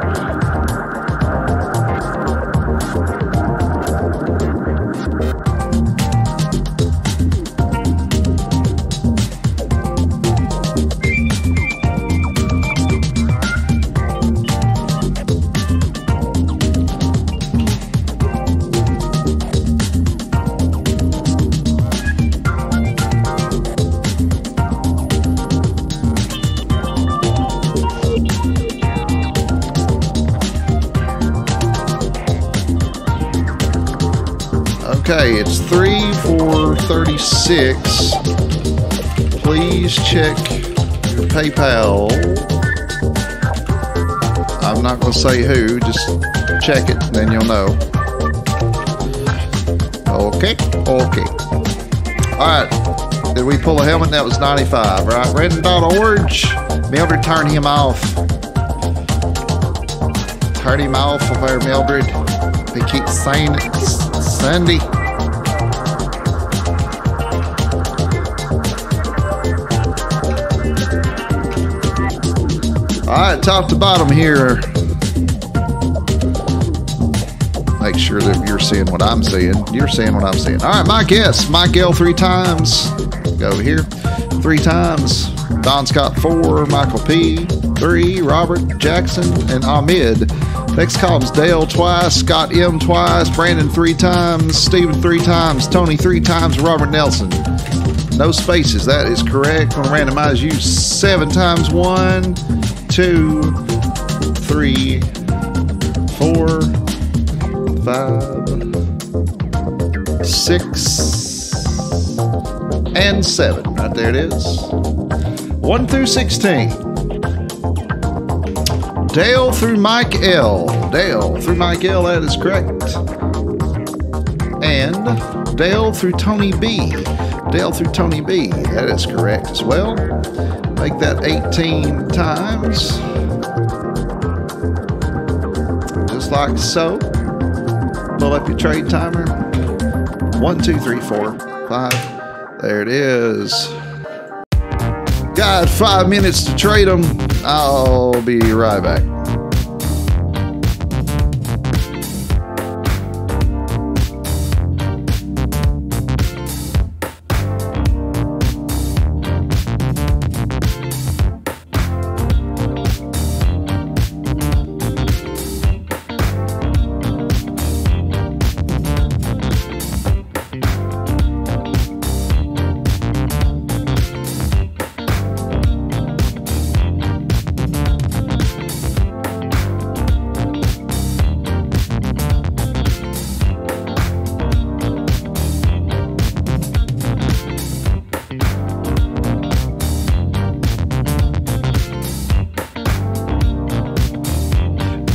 Okay, it's 3 for 36. Please check your PayPal. I'm not going to say who, just check it, then you'll know. Okay. Alright, did we pull a helmet? That was 95, right? Random.org. Mildred, turn him off. Turn him off of there, Mildred. He keeps saying it. Sandy. Alright, top to bottom here. Make sure that you're seeing what I'm seeing. You're seeing what I'm seeing. Alright, my guess. Mike L 3 times. Go over here. 3 times. Don Scott 4, Michael P 3, Robert Jackson, and Ahmed. Next column's Dale twice, Scott M twice, Brandon 3 times, Stephen 3 times, Tony 3 times, Robert Nelson. No spaces. That is correct. I'm going to randomize you 7 times. 1, 2, 3, 4, 5, 6, and 7. Right there it is. 1 through 16. Dale through Mike L. Dale through Mike L. That is correct. And Dale through Tony B. Dale through Tony B. That is correct as well. Make that 18 times. Just like so. Pull up your trade timer. 1, 2, 3, 4, 5. There it is. Got 5 minutes to trade them. I'll be right back.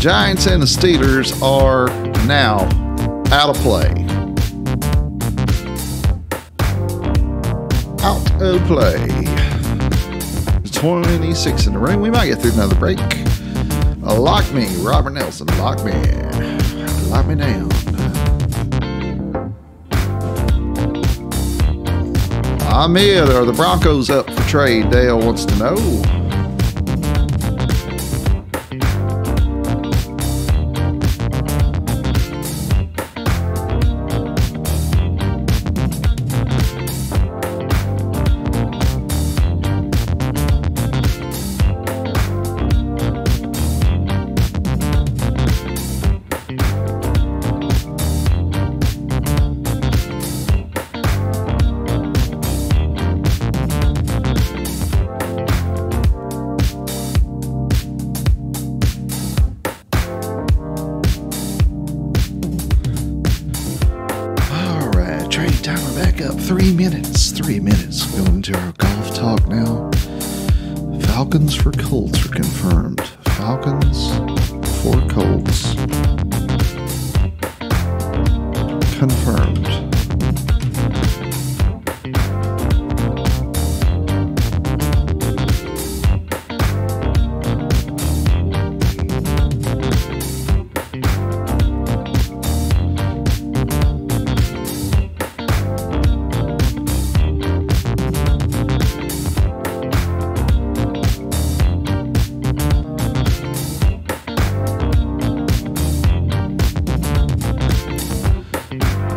Giants and the Steelers are now out of play. Out of play. 26 in the room. We might get through another break. Lock me, Robert Nelson. Lock me. Lock me down. Ahmed, are the Broncos up for trade? Dale wants to know. Timer back up. 3 minutes. 3 minutes. Going into our golf talk now. Falcons for Colts are confirmed. Falcons for Colts. Confirmed.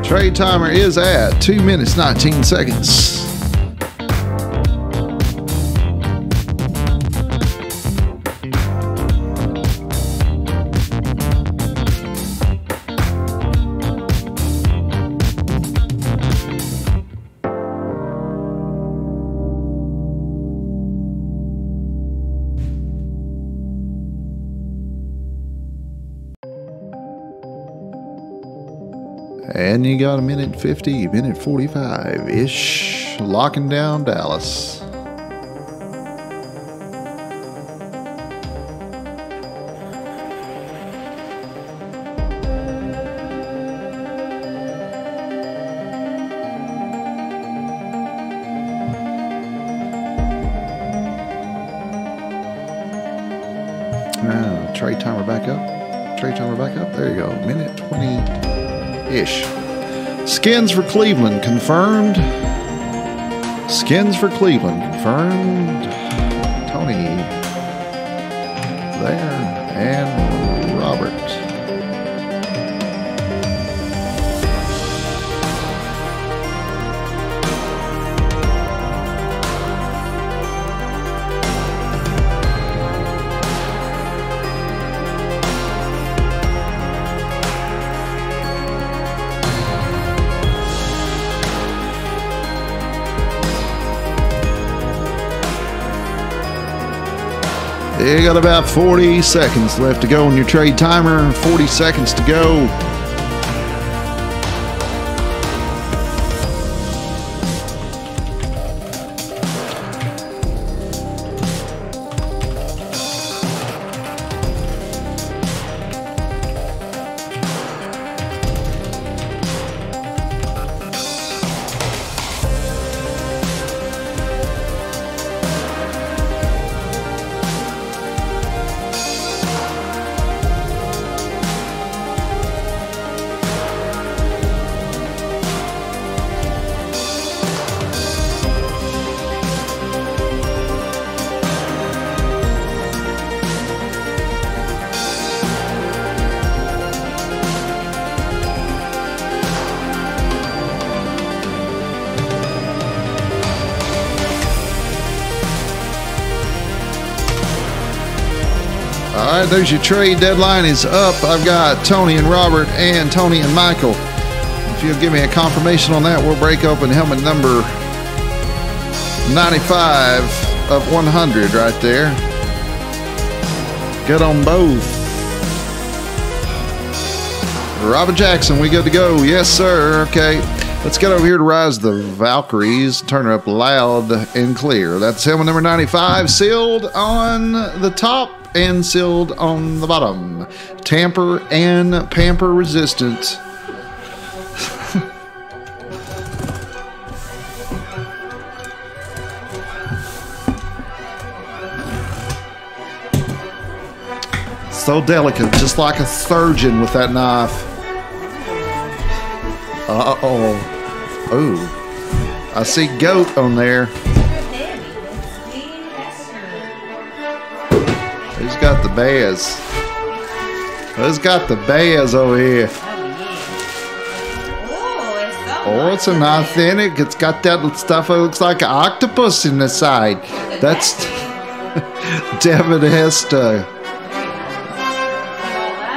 Trade timer is at 2 minutes, 19 seconds. And you got a minute 50, minute 45-ish, locking down Dallas. Trade timer back up. Trade timer back up. There you go. Minute 20-ish. Skins for Cleveland confirmed. Skins for Cleveland confirmed. Tony there and Robert. You got about 40 seconds left to go on your trade timer. 40 seconds to go. All right, there's your trade deadline is up. I've got Tony and Robert and Tony and Michael. If you'll give me a confirmation on that, we'll break open helmet number 95 of 100 right there. Good on both. Robert Jackson, we good to go? Yes, sir. Okay. Let's get over here to Rise the Valkyries. Turn her up loud and clear. That's helmet number 95, sealed on the top and sealed on the bottom. Tamper and pamper resistant. So delicate, just like a surgeon with that knife. Uh-oh. Ooh. I see goat on there. Who's got the bears? Who's got the bears over here? Oh, it's an authentic. It's got that stuff that looks like an octopus in the side. That's Devin Hester.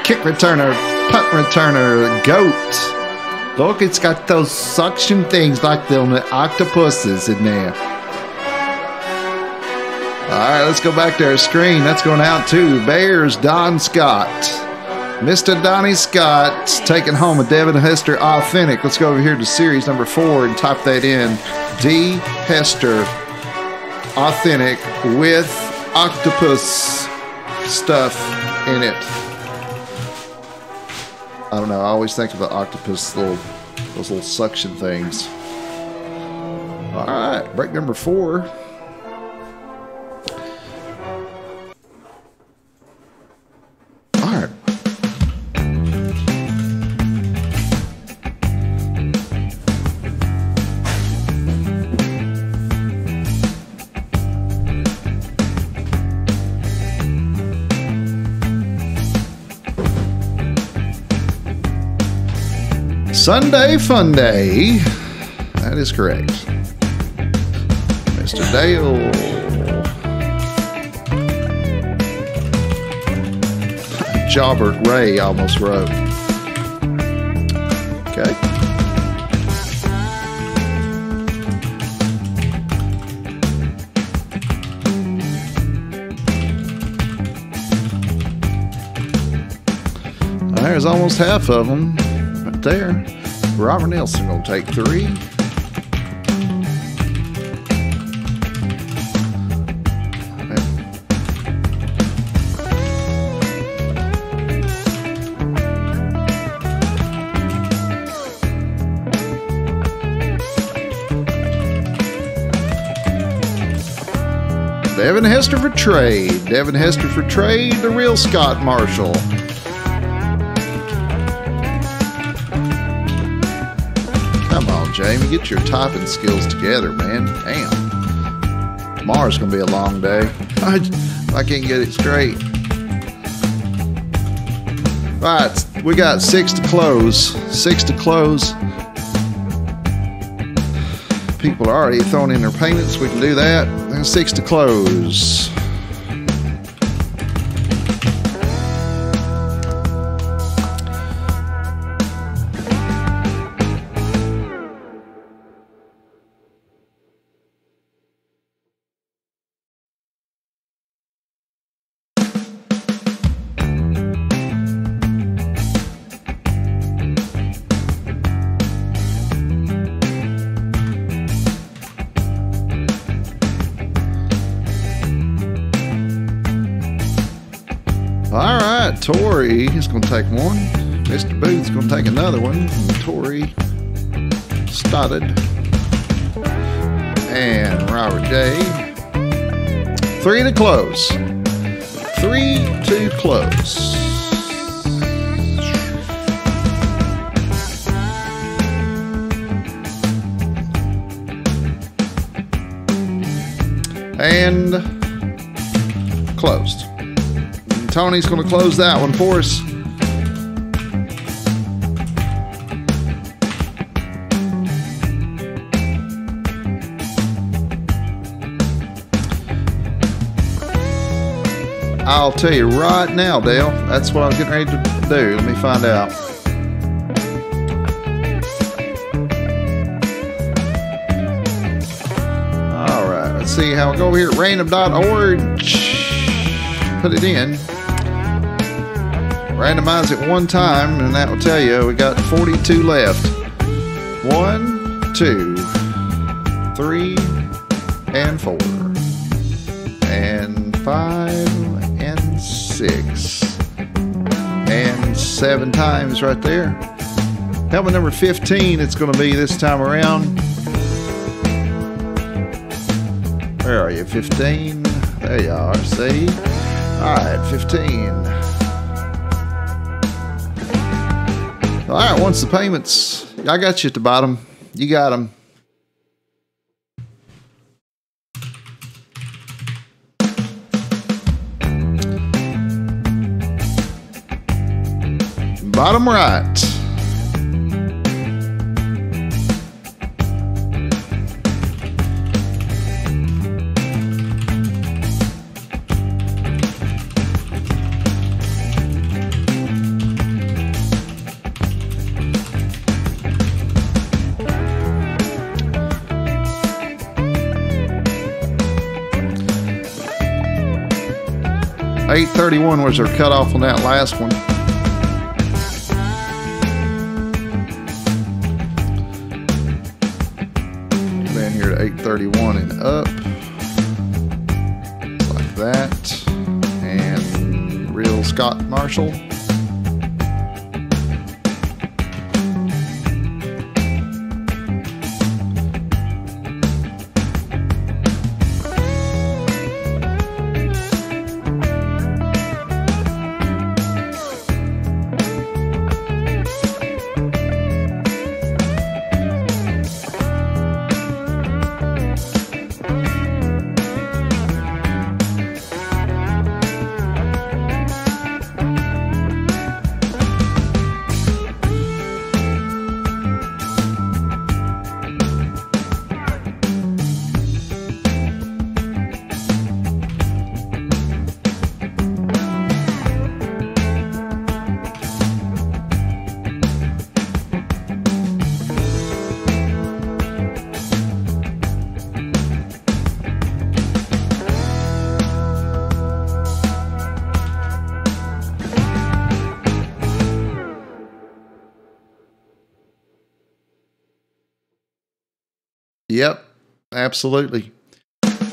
Kick returner, punt returner, goat. Look, it's got those suction things like the octopuses in there. All right, let's go back to our screen. That's going out to Bears Don Scott. Mr. Donnie Scott taking home a Devin Hester Authentic. Let's go over here to series number 4 and type that in. D. Hester Authentic with octopus stuff in it. I don't know. I always think of the octopus, those little suction things. All right, break number 4. All right. Sunday Fun Day. That is correct. Mr. Dale. Jobert Ray almost wrote. Okay. There's almost half of them. There. Robert Nelson will take 3. Devin Hester for trade. Devin Hester for trade. The real Scott Marshall. Come on, Jamie, get your typing skills together, man. Damn. Tomorrow's going to be a long day. I can't get it straight. Right, we got 6 to close. 6 to close. People are already throwing in their payments. We can do that. And 6 to close. Tori is going to take one. Mr. Booth's going to take another one. And Tori started. And Robert J. 3 to close. 3 to close. And closed. And Tony's going to close that one for us. I'll tell you right now, Dale, that's what I was getting ready to do. Let me find out. All right, let's see how we go over here at random.org. Put it in. Randomize it one time, and that will tell you we got 42 left. 1, 2, 3, and 4. And 5. 6 and 7 times right there. Helmet number 15 it's going to be this time around. Where are you? 15. There you are. See? Alright, 15. Alright, once the payments, I got you at the bottom. You got them. Bottom right. $8.31 was our cutoff on that last one. Here to 831 and up, like that, and real Scott Marshall. Yep, absolutely.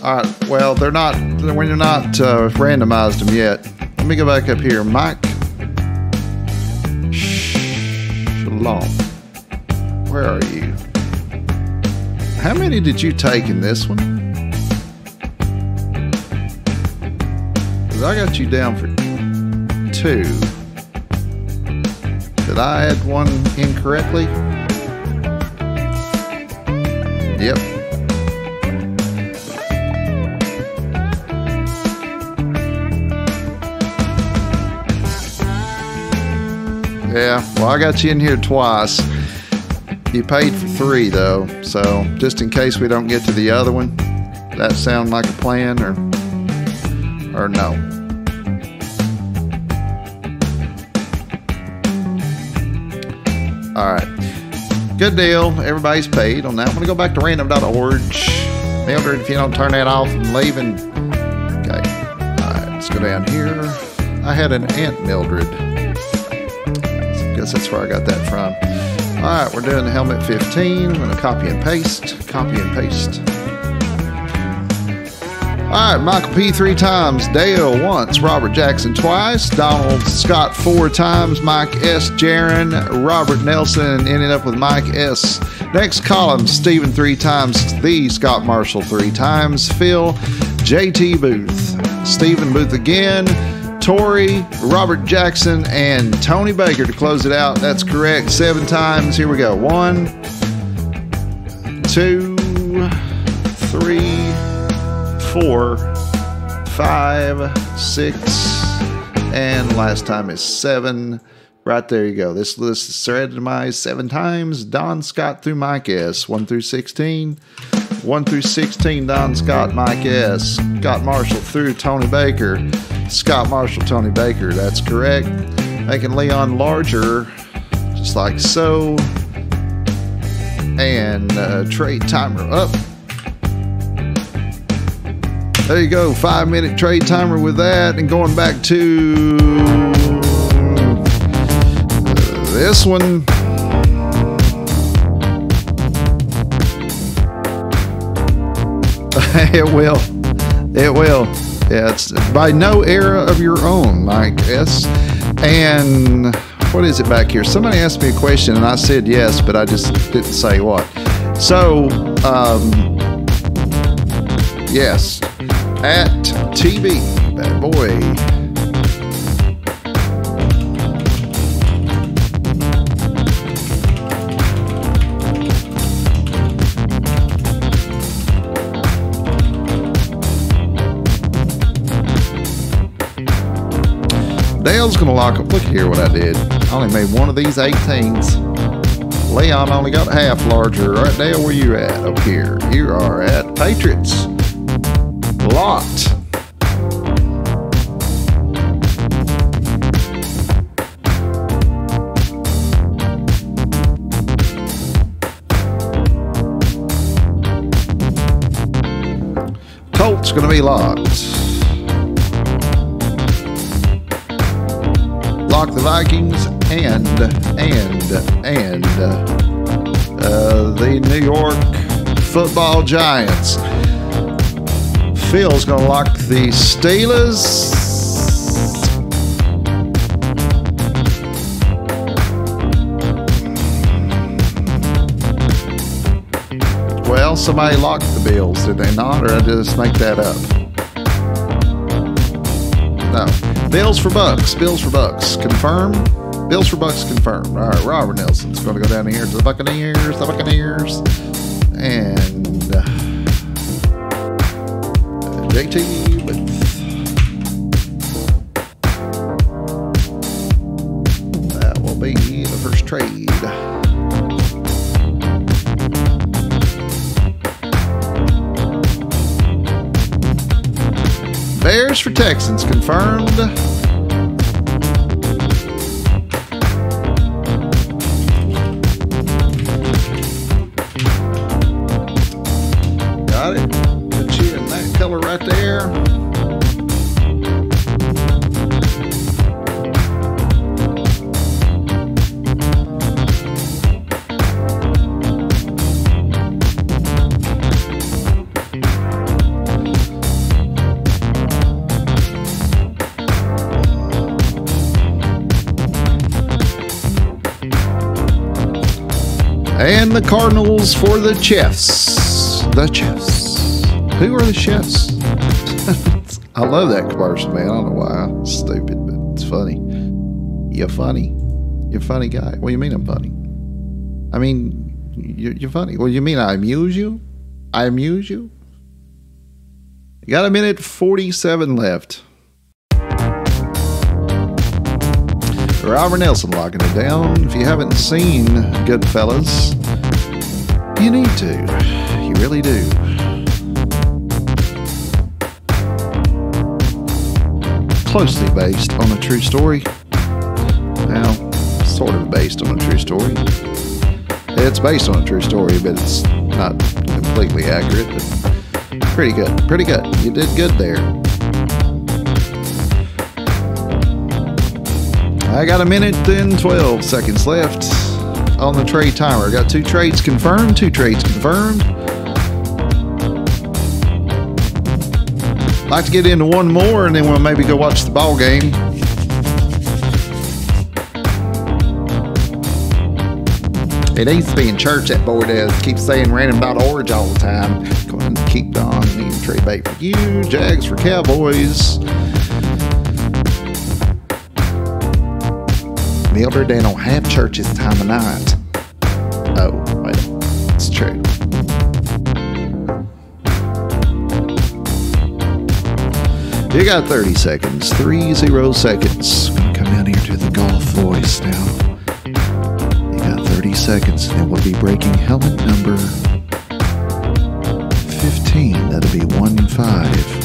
All right, well, they're not, when you're not randomized them yet. Let me go back up here. Mike Shalom. Where are you? How many did you take in this one? Because I got you down for 2. Did I add one incorrectly? Yep. Yeah, well, I got you in here twice. You paid for 3 though, so just in case we don't get to the other one, that sound like a plan or no? All right. Good deal. Everybody's paid on that. I'm going to go back to random.org. Mildred, if you don't turn that off, I'm leaving. Okay. All right. Let's go down here. I had an Aunt Mildred. I guess that's where I got that from. All right. We're doing the helmet 15. I'm going to copy and paste. Copy and paste. All right, Michael P. 3 times, Dale once, Robert Jackson twice, Donald Scott 4 times, Mike S. Jaron, Robert Nelson ended up with Mike S. Next column, Stephen 3 times, the Scott Marshall 3 times, Phil, JT Booth, Stephen Booth again, Tori, Robert Jackson, and Tony Baker to close it out. That's correct. 7 times. Here we go. 1, 2, 3, 4, 5, 6, and last time is 7. Right there you go. This list is randomized 7 times. Don Scott through Mike S. 1 through 16. 1 through 16, Don Scott, Mike S. Scott Marshall through Tony Baker. Scott Marshall, Tony Baker. That's correct. Making Leon larger, just like so. And trade timer up. There you go, 5-minute trade timer with that. And going back to this one. It will. It will. Yeah, it's by no era of your own, Mike S. And what is it back here? Somebody asked me a question and I said yes, but I just didn't say what. So, yes. At TB, bad boy. Dale's gonna lock up. Look here what I did. I only made one of these 18s. Leon only got half larger. Right, Dale, where you at? Up here. You are at Patriots. Locked. Colts gonna be locked. Lock the Vikings and the New York Football Giants. Phil's gonna lock the Steelers. Well, somebody locked the Bills, did they not? Or did I just make that up? No. Bills for Bucks. Bills for Bucks. Confirm. Bills for Bucks confirmed. All right, Robert Nelson's going to go down here to the Buccaneers. The Buccaneers. And JT with that will be the first trade. Bears for Texans confirmed. Got it. Put you in that color right there. And the Cardinals for the Chiefs. The Chiefs. Who are the Chiefs? I love that commercial, man. I don't know why. It's stupid, but it's funny. You're funny. You're a funny guy. What do you mean I'm funny? I mean, you're funny. Well, you mean I amuse you? I amuse you? You got 1:47 left. Robert Nelson locking it down. If you haven't seen Goodfellas, you need to. You really do. Closely based on a true story. Well, sort of based on a true story. It's based on a true story, but it's not completely accurate. But pretty good. Pretty good. You did good there. I got 1:12 seconds left on the trade timer. Got 2 trades confirmed. 2 trades confirmed. Like to get into one more, and then we'll maybe go watch the ball game. It needs to be in church, that boy does. Keeps saying random about orange all the time. Go ahead and keep on. Eating trade bait for you. Jags for Cowboys. Mildred, they don't have church this time of night. Oh, wait. It's true. You got 30 seconds. 30 seconds. Gonna come down here to the golf voice now. 30 seconds, and we'll be breaking helmet number 15. That'll be 1-5.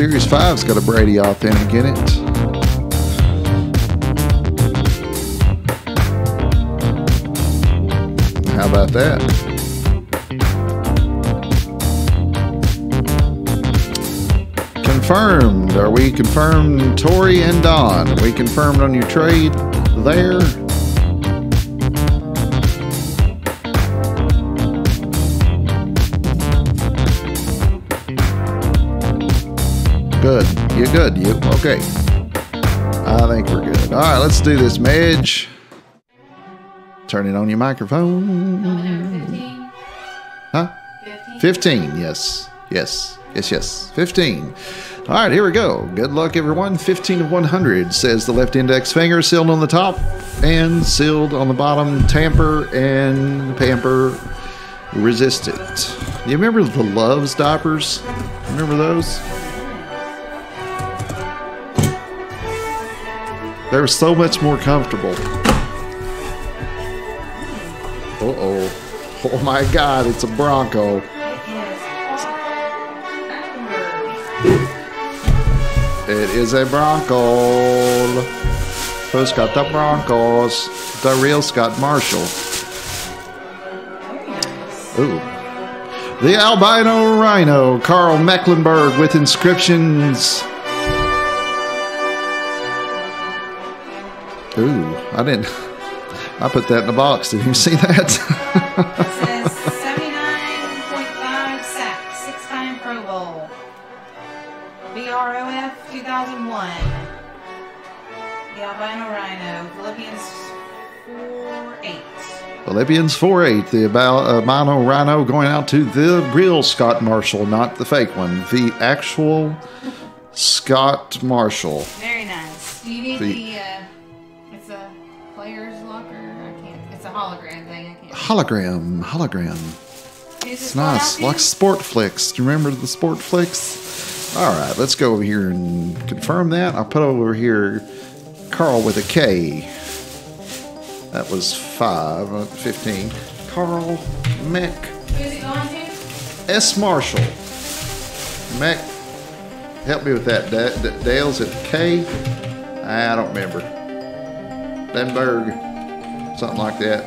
Series 5's got a Brady authentic in it. How about that? Confirmed. Are we confirmed, Tori and Don? Are we confirmed on your trade there? Good. You good? You okay? I think we're good. All right, let's do this, Midge. Turn it on your microphone. 15. Huh? 15. Yes. 15. All right, here we go. Good luck, everyone. 15 of 100 says the left index finger, sealed on the top and sealed on the bottom. Tamper and pamper resistant. You remember the Love's diapers? Remember those? They were so much more comfortable. Uh-oh. Oh my God, it's a Bronco. It is a Bronco. Who's got the Broncos? The real Scott Marshall. Ooh. The albino rhino, Carl Mecklenburg, with inscriptions. Ooh, I put that in the box. Did you see that? It says 79.5 sacks, 6-time Pro Bowl. BROF 2001. The albino rhino, Philippians 4:8. Philippians 4:8. The albino rhino going out to the real Scott Marshall, not the fake one. The actual Scott Marshall. Very nice. Do you need it's a player's locker? I can't. It's a hologram thing. I can't. Hologram. It's nice. Like Sport Flicks. Do you remember the Sport Flicks? All right, let's go over here and confirm that. I'll put over here Carl with a K. That was 15. Carl Meck. Who's it going to? S. Marshall. Meck. Help me with that. Dale's at K. I don't remember. Denberg. Something like that.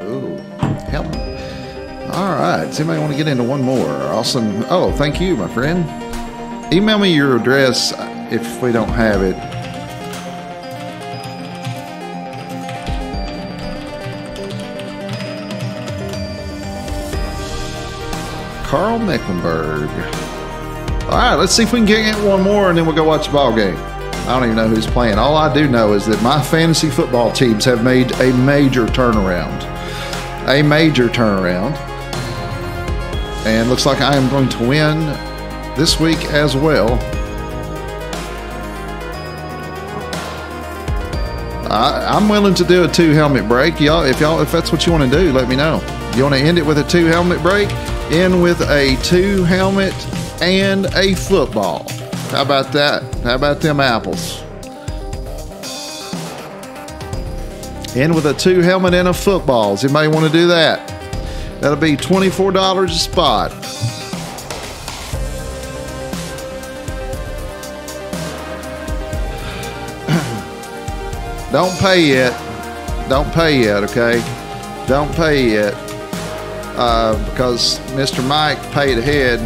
Ooh. Help me. All right. Does anybody want to get into one more? Awesome. Oh, thank you, my friend. Email me your address if we don't have it. Carl Mecklenburg. All right, let's see if we can get one more, and then we'll go watch the ball game. I don't even know who's playing. All I do know is that my fantasy football teams have made a major turnaround. And looks like I am going to win this week as well. I'm willing to do a 2 helmet break. If that's what you want to do, let me know. You want to end it with a 2 helmet break? End with a 2 helmet and a football. How about that? How about them apples? End with a 2 helmet and a football. Does anybody want to do that? That'll be $24 a spot. Don't pay yet. Don't pay yet, okay? Don't pay yet. Because Mr. Mike paid ahead.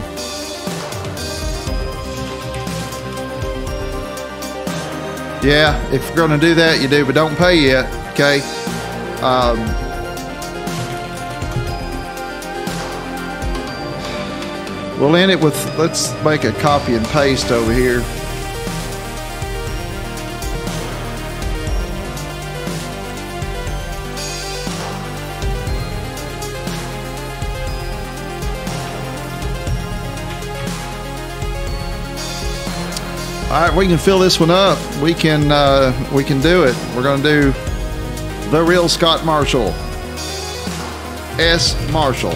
Yeah, if you're going to do that, you do, but don't pay yet, okay? We'll end it with, let's make a copy and paste over here. All right, we can fill this one up. We can do it. We're going to do the real Scott Marshall. S. Marshall.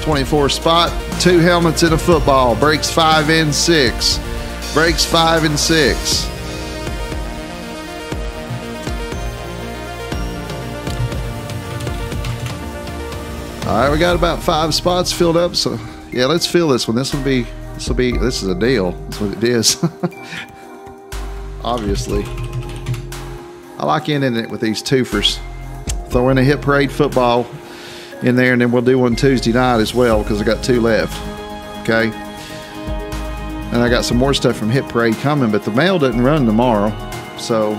24 spot, 2 helmets and a football. Breaks 5 and 6. Breaks 5 and 6. All right, we got about 5 spots filled up. So yeah, let's fill this one. This is a deal. That's what it is. Obviously. I like ending it with these twofers. Throw in a Hit Parade football in there, and then we'll do one Tuesday night as well because I got 2 left. Okay. And I got some more stuff from Hit Parade coming, but the mail doesn't run tomorrow. So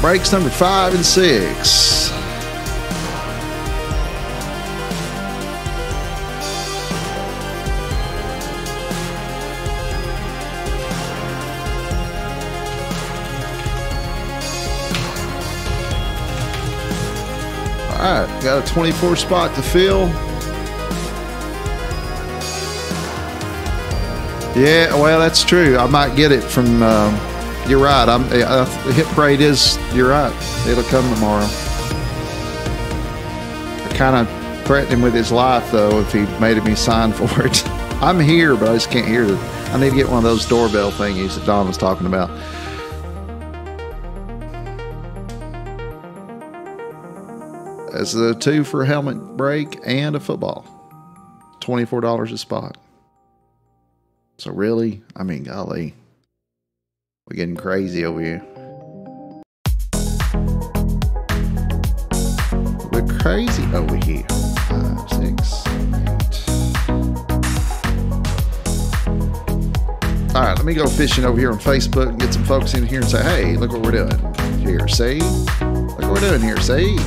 breaks number 5 and 6. All right, got a 24 spot to fill. Yeah, well, that's true. I might get it from. You're right. Hit Parade is. You're right. It'll come tomorrow. I kind of threatened him with his life though if he made me sign for it. I'm here, but I just can't hear it. I need to get one of those doorbell thingies that Don was talking about. It's a 2 for a helmet break and a football. $24 a spot. So really, I mean, golly, we're getting crazy over here. We're crazy over here. 5, 6, 8. All right, let me go fishing over here on Facebook and get some folks in here and say, hey, look what we're doing here. See? Look what we're doing here. See?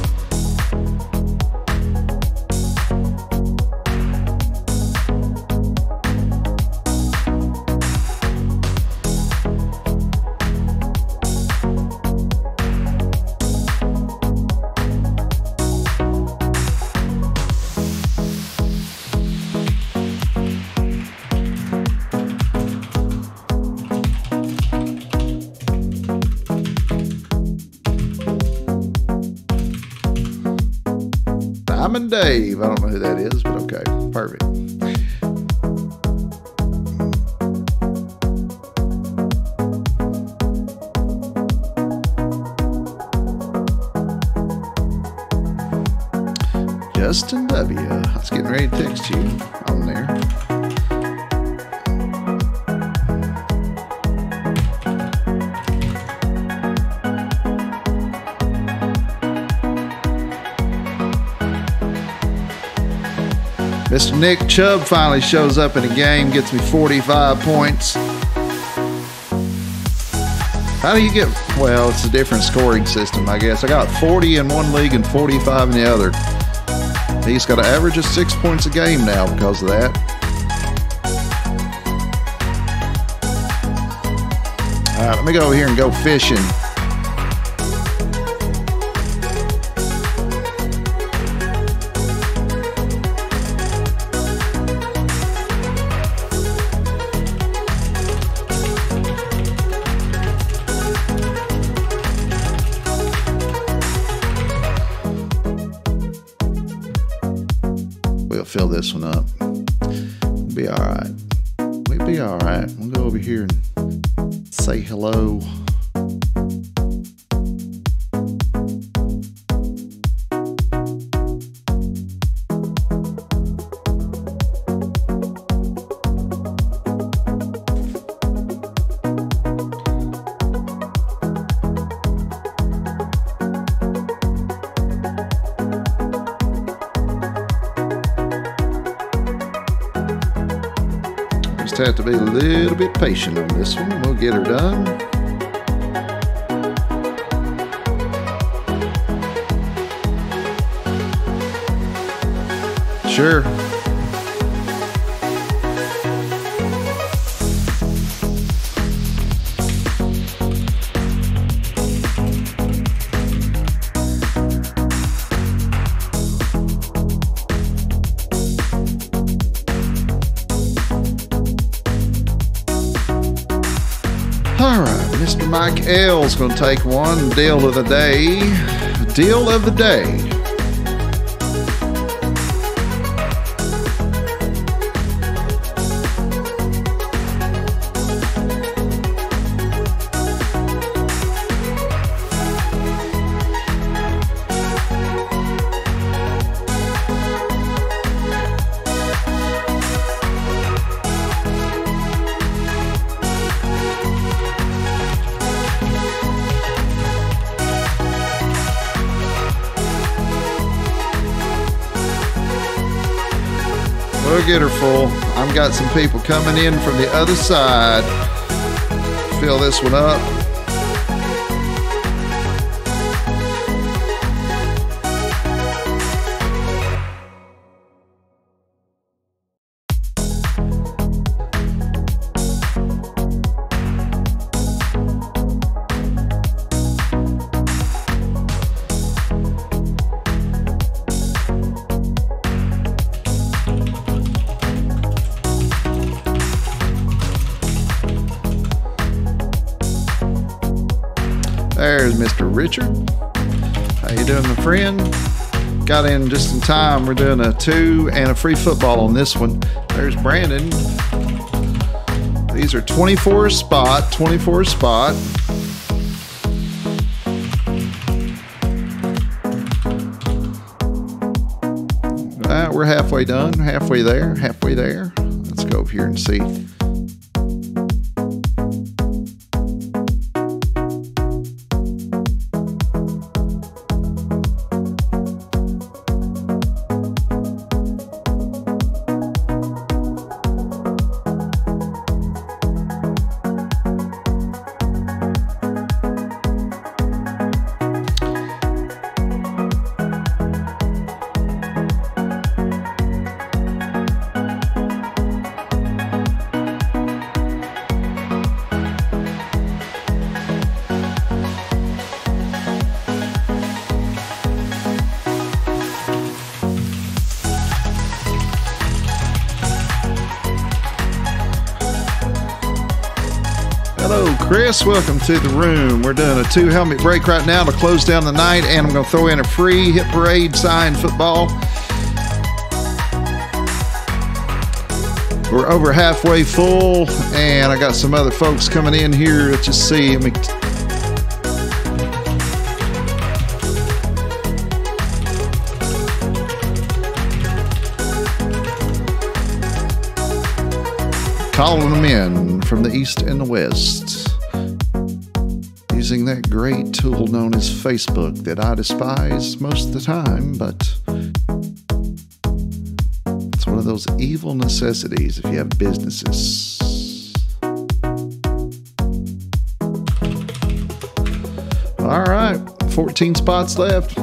Diamond Dave. I don't know who that is, but okay. Perfect. Justin W. I was getting ready to text you on there. Mr. Nick Chubb finally shows up in a game, gets me 45 points. How do you get, well, it's a different scoring system, I guess. I got 40 in one league and 45 in the other. He's got an average of 6 points a game now because of that. All right, let me go over here and go fishing. fill this one up. We'll be all right. We'll be all right. We'll go over here and say hello. Just have to be a little bit patient on this one. We'll get her done. Sure. All right, Mr. Mike L's going to take one deal of the day. Deal of the day. We'll get her full. I've got some people coming in from the other side. Fill this one up. There's Mr. Richard. How you doing, my friend? Got in just in time. We're doing a 2 and a free football on this one. There's Brandon. These are 24 a spot, 24 a spot. All right, we're halfway done, halfway there, halfway there. Let's go over here and see. Hello, Chris. Welcome to the room. We're doing a 2 helmet break right now to close down the night, and I'm going to throw in a free hit parade signed football. We're over halfway full, and I got some other folks coming in here. Let's just see. Let me calling them in from the east and the west, using that great tool known as Facebook that I despise most of the time, but it's one of those evil necessities if you have businesses. All right, 14 spots left.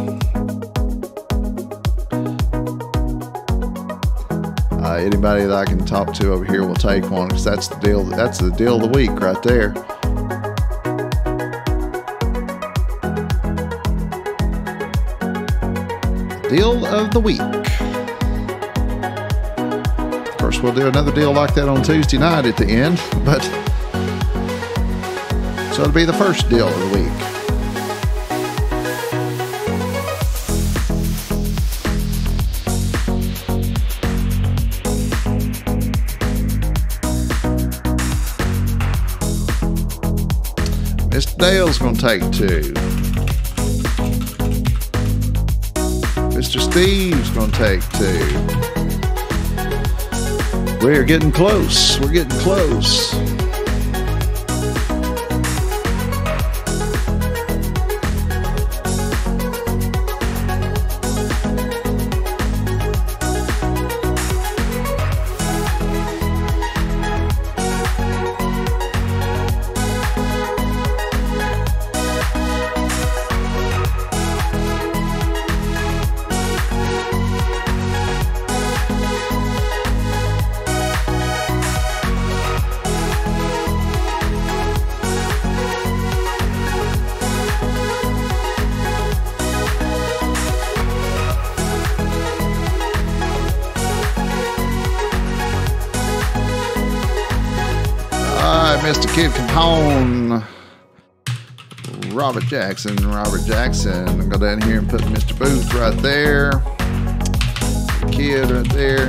Anybody that I can talk to over here will take one, because that's the deal. That's the deal of the week right there. Deal of the week. Of course, we'll do another deal like that on Tuesday night at the end, but so it'll be the first deal of the week. Dale's going to take 2. Mr. Steve's going to take 2. We're getting close. We're getting close. Mr. Kid Capone, Robert Jackson. I'll go down here and put Mr. Booth right there. The Kid right there.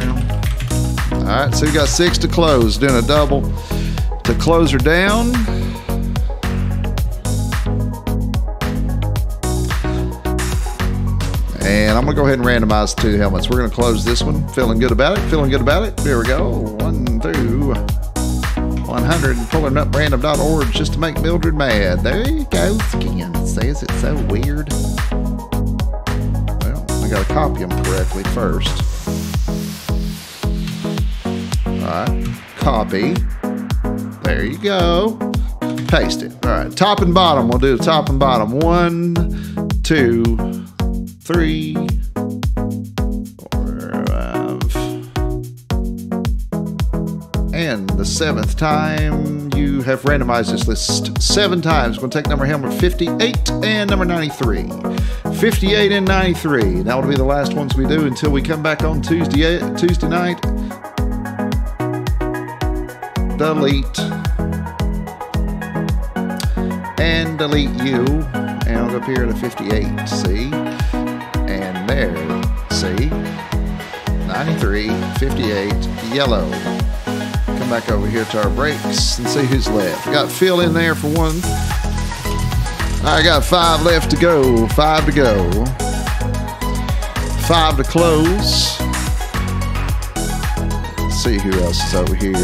All right, so we got 6 to close. Doing a double to close her down. And I'm going to go ahead and randomize 2 helmets. We're going to close this one. Feeling good about it. There we go. 1 through 100 and pulling up random.org just to make Mildred mad. There you go. Skin says it's so weird. Well, I got to copy them correctly first. Alright, copy. There you go. Paste it. Alright, top and bottom. We'll do the top and bottom. 1, 2, 3, 4, 5. And the 7th time you have randomized this list 7 times. We're going to take number helmet 58 and number 93. 58 and 93. That will be the last ones we do until we come back on Tuesday night. Delete. And delete you. And I'll go up here to 58. See? And there. See? 93, 58, yellow. Come back over here to our breaks and see who's left. We got Phil in there for 1. I got 5 left to go. 5 to go. 5 to close. Let's see who else is over here.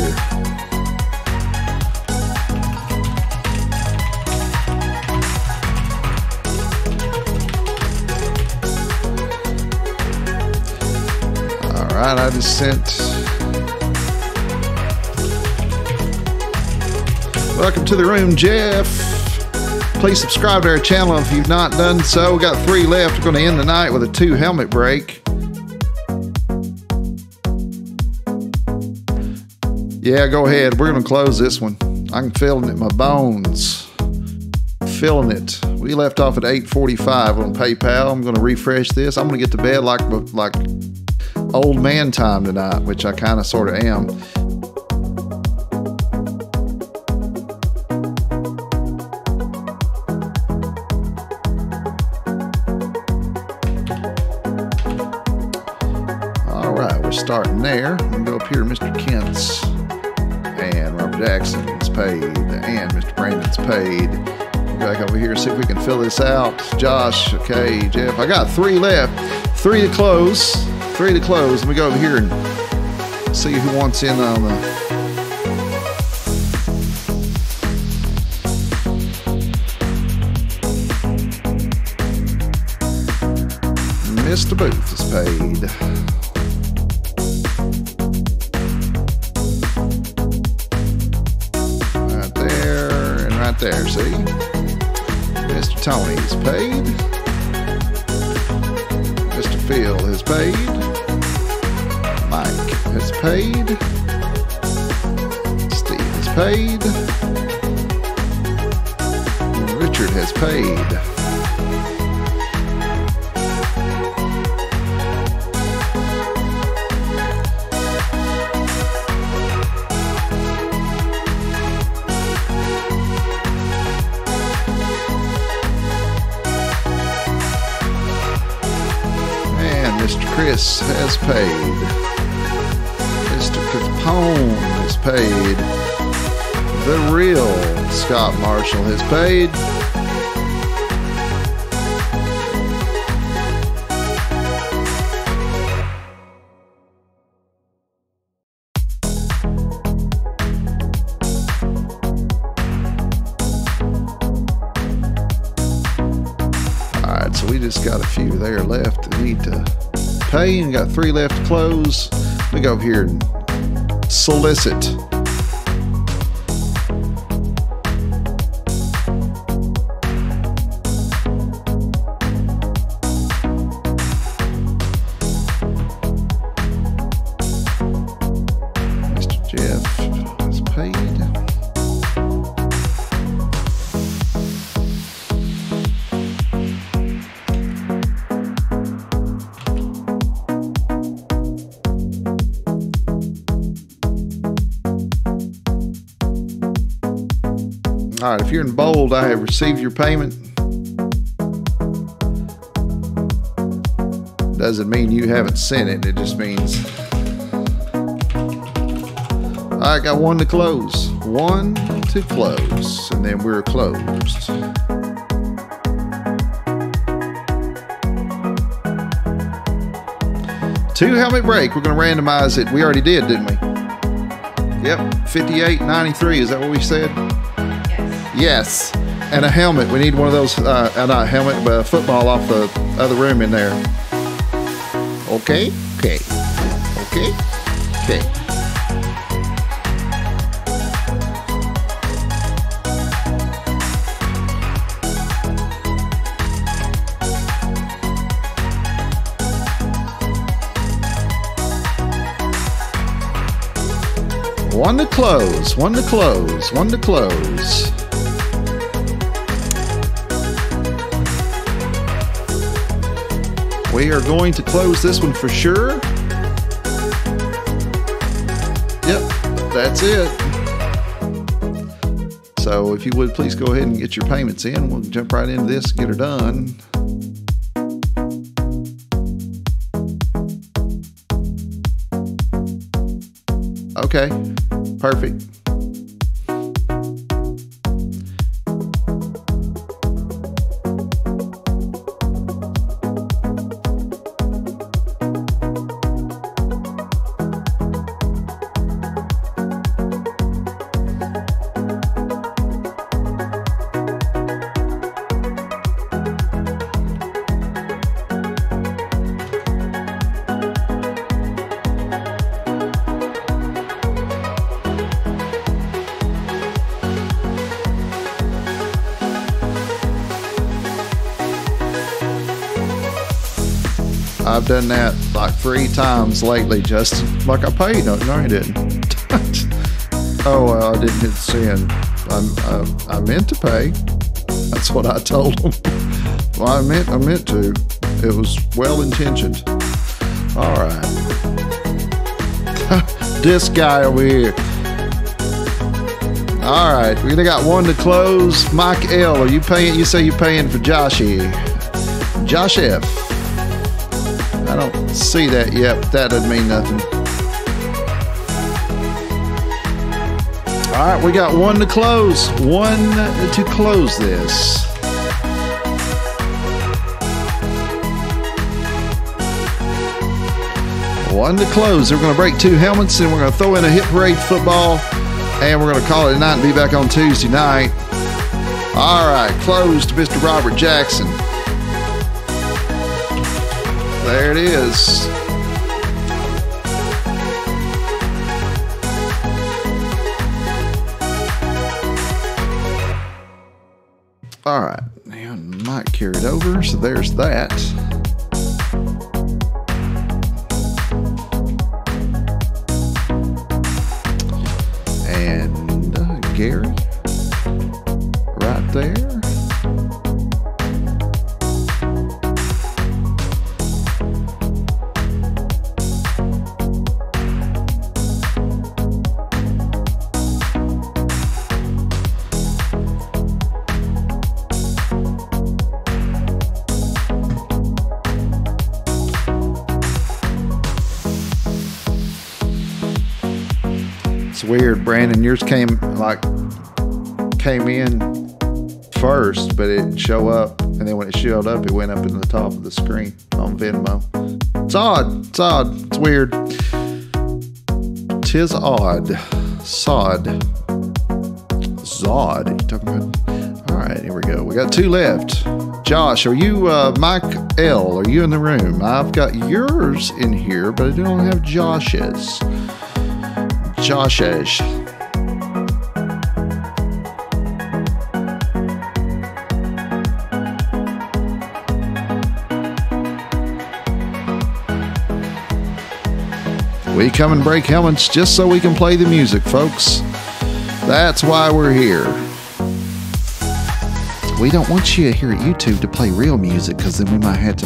All right, I just sent. Welcome to the room, Jeff. Please subscribe to our channel if you've not done so. We got 3 left. We're going to end the night with a 2 helmet break. Yeah, go ahead. We're going to close this one. I'm feeling it in my bones. Feeling it. We left off at 8:45 on PayPal. I'm going to refresh this. I'm going to get to bed like old man time tonight, which I kind of sort of am. Starting there, I'm gonna go up here to Mr. Kent's, and Robert Jackson's paid, and Mr. Brandon's paid. Go back over here, see if we can fill this out. Josh, okay, Jeff. I got 3 left, 3 to close, 3 to close. Let me go over here and see who wants in on the. Mr. Booth is paid. There, see? Mr. Tony's paid. Mr. Phil has paid. Mike has paid. Steve has paid. Richard has paid. Chris has paid. Mr. Capone has paid. The real Scott Marshall has paid. Alright, so we just got a few there left that need to pay, and got 3 left to close. We go over here and solicit. Mr. Jeff has paid. All right, if you're in bold, I have received your payment. Doesn't mean you haven't sent it. It just means. All right, got 1 to close. 1 to close, and then we're closed. Two helmet break. We're going to randomize it. We already did, didn't we? Yep, 58.93. Is that what we said? Yes, and a helmet. We need one of those, not a helmet, but a football off the other room in there. Okay, okay, okay, okay. One to close, 1 to close, 1 to close. We are going to close this one for sure. Yep, that's it. So if you would please go ahead and get your payments in. We'll jump right into this and get her done. Okay, perfect. I've done that like 3 times lately, Justin. Like I paid. No, I didn't. Oh, well, I didn't hit send. I meant to pay. That's what I told them. Well, I meant to. It was well intentioned. All right. This guy over here. All right, we got 1 to close. Mike L, are you paying? You say you're paying for Josh here. Josh F. I don't see that yet, but that doesn't mean nothing. All right, we got 1 to close. 1 to close this. One to close. We're going to break 2 helmets, and we're going to throw in a hit parade football, and we're going to call it a night and be back on Tuesday night. All right, closed, Mr. Robert Jackson. There it is. All right, now might carry it over, so there's that. And Gary, right there. It's weird, Brandon. Yours came in first, but it didn't show up. And then when it showed up, it went up in the top of the screen on Venmo. It's odd. It's odd. It's weird. 'Tis odd. Sod. Zod. You talking about? All right, here we go. We got 2 left. Josh, are you Mike L? Are you in the room? I've got yours in here, but I don't have Josh's. Josh's. We come and break helmets just so we can play the music, folks. That's why we're here. We don't want you here at YouTube to play real music, because then we might have to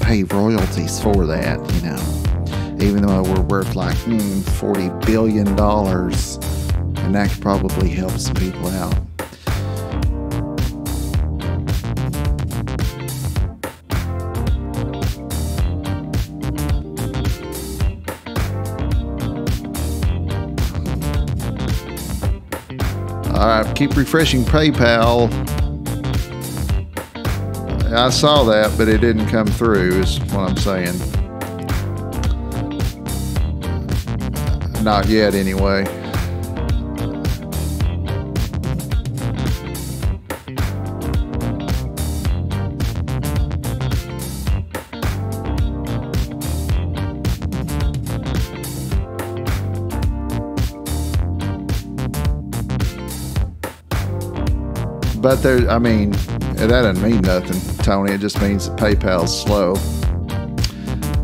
pay royalties for that, you know. Even though we're worth like $40 billion, and that could probably help some people out. All right, keep refreshing PayPal. I saw that, but it didn't come through, is what I'm saying. Not yet, anyway. But there, I mean, that doesn't mean nothing, Tony. It just means that PayPal's slow.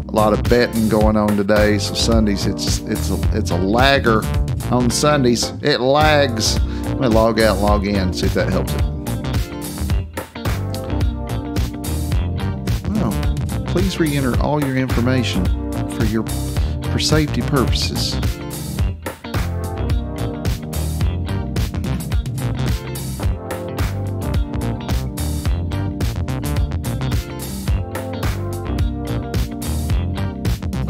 A lot of betting going on today, so Sundays it's a lagger on Sundays. It lags. I'm gonna log out, log in, see if that helps it. Oh, please re-enter all your information for safety purposes.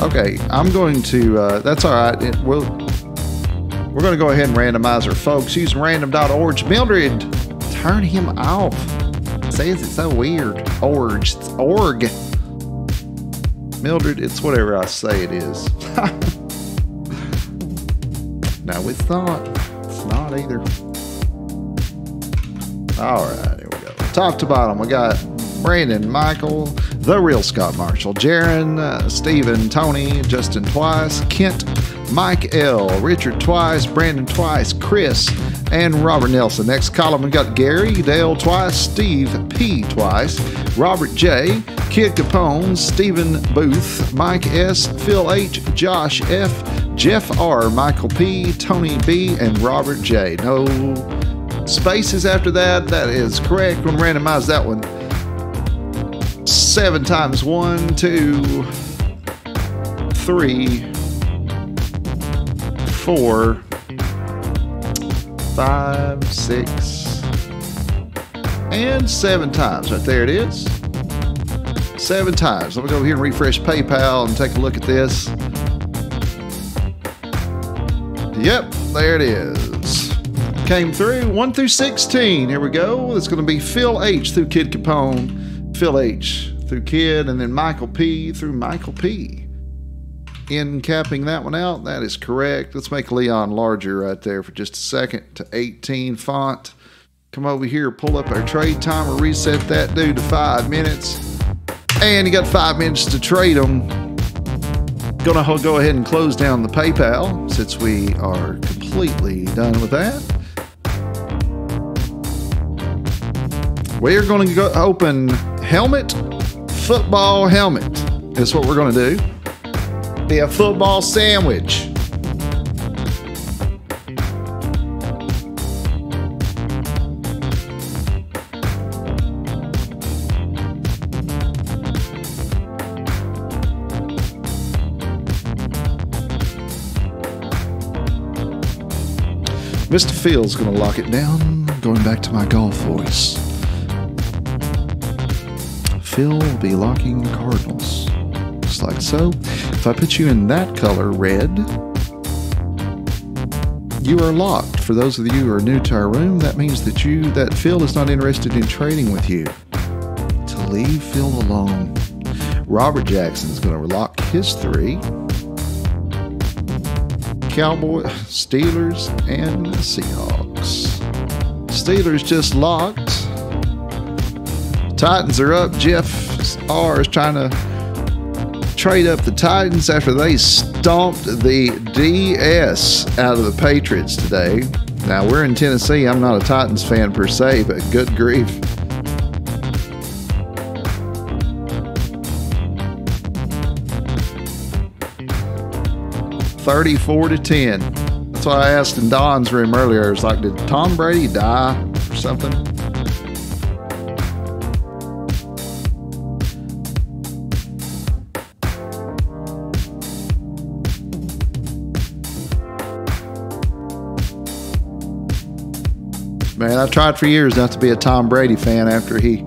Okay, I'm going to, that's all right. We're going to go ahead and randomize our folks using random.org. Mildred, turn him off. It says it's so weird. Org. It's org. Mildred, it's whatever I say it is. No, it's not. It's not either. All right, here we go. Top to bottom, we got Brandon, Michael, The Real Scott Marshall, Jaron, Stephen, Tony, Justin twice, Kent, Mike L, Richard twice, Brandon twice, Chris, and Robert Nelson. Next column, we got Gary, Dale twice, Steve P twice, Robert J, Kid Capone, Stephen Booth, Mike S, Phil H, Josh F, Jeff R, Michael P, Tony B, and Robert J. No spaces after that. That is correct. We're going to randomize that one. 7 times 1, 2, 3, 4, 5, 6, and 7 times. Right there it is. 7 times. Let me go over here and refresh PayPal and take a look at this. Yep, there it is. Came through 1 through 16. Here we go. It's going to be Phil H through Kid Capone, Phil H through Kid, and then Michael P through Michael P. In capping that one out, that is correct. Let's make Leon larger right there for just a second to 18 font. Come over here, pull up our trade timer, reset that dude to 5 minutes. And you got 5 minutes to trade them. Gonna go ahead and close down the PayPal since we are completely done with that. We're going to go open helmet, football helmet. That's what we're going to do. Be a football sandwich. Mr. Phil's going to lock it down. Going back to my golf voice. Phil will be locking the Cardinals. Just like so. If I put you in that color, red, You are locked. For those of you who are new to our room, that means that Phil is not interested in trading with you. To leave Phil alone. Robert Jackson is going to lock his 3. Cowboys, Steelers, and Seahawks. Steelers just locked. Titans are up. Jeff R is trying to trade up the Titans after they stomped the DS out of the Patriots today. Now, we're in Tennessee. I'm not a Titans fan per se, but good grief. $34-10. That's why I asked in Don's room earlier. I was like, did Tom Brady die or something? Man, I tried for years not to be a Tom Brady fan after he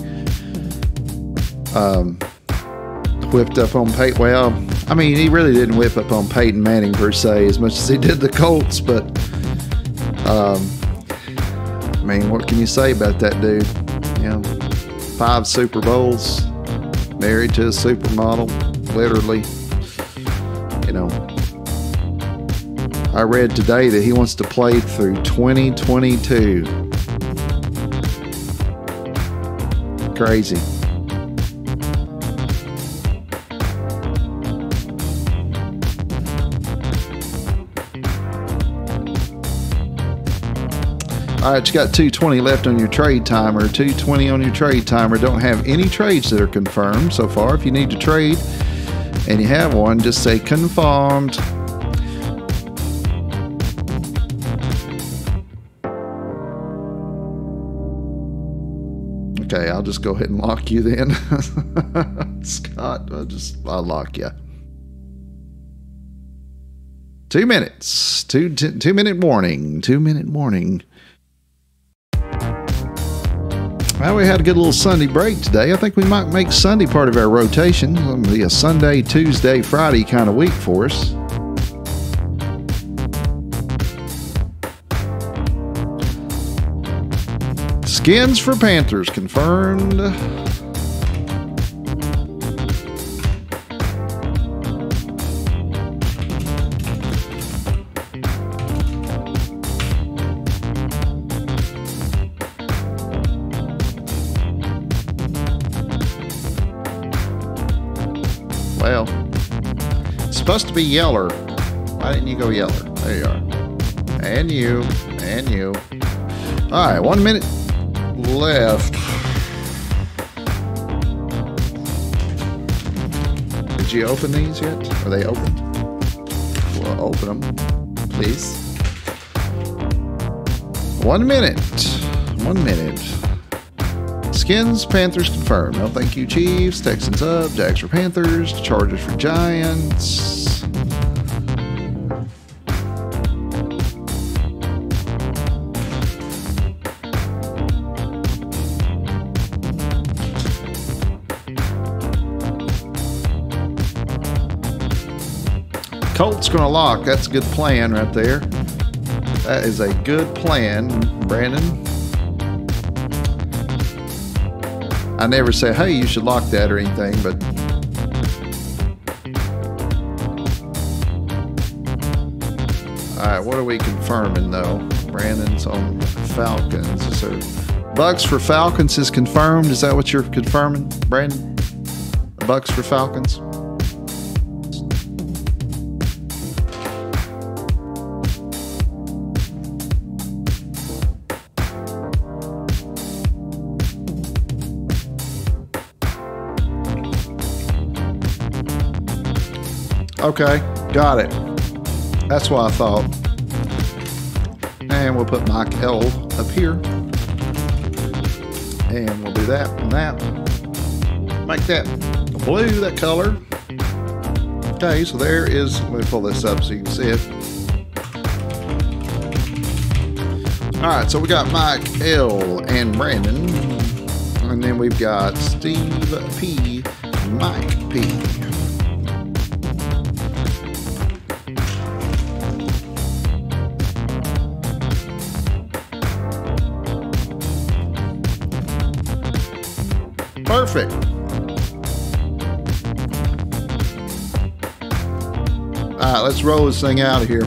whipped up on Peyton. Well, I mean, he really didn't whip up on Peyton Manning per se as much as he did the Colts, but I mean, what can you say about that dude? You know, 5 Super Bowls, married to a supermodel, literally. You know, I read today that he wants to play through 2022. Crazy. All right, you got 220 left on your trade timer. 220 on your trade timer. Don't have any trades that are confirmed so far. If you need to trade and you have one, just say confirmed. Okay, I'll just go ahead and lock you then. Scott, I'll lock you. 2 minutes. 2-minute warning. 2-minute warning. Well, we had a good little Sunday break today. I think we might make Sunday part of our rotation. It's going to be a Sunday, Tuesday, Friday kind of week for us. Skins for Panthers confirmed. Well, it's supposed to be Yeller. Why didn't you go Yeller? There you are. And you. And you. All right, 1 minute left. Did you open these yet? Are they opened? Well, open them, please. 1 minute. 1 minute. Skins, Panthers confirmed. No thank you, Chiefs. Texans up. Jags for Panthers. Chargers for Giants. Colts gonna lock. That's a good plan right there. That is a good plan, Brandon. I never say, hey, you should lock that or anything, but all right, what are we confirming though? Brandon's on Falcons. So Bucks for Falcons is confirmed. Is that what you're confirming, Brandon? Bucks for Falcons. Okay, got it. That's what I thought. And we'll put Mike L up here. And we'll do that and that. Make that blue, that color. Okay, so there is, let me pull this up so you can see it. Alright, so we got Mike L and Brandon. And then we've got Steve P, Mike P. Perfect. All right, let's roll this thing out of here.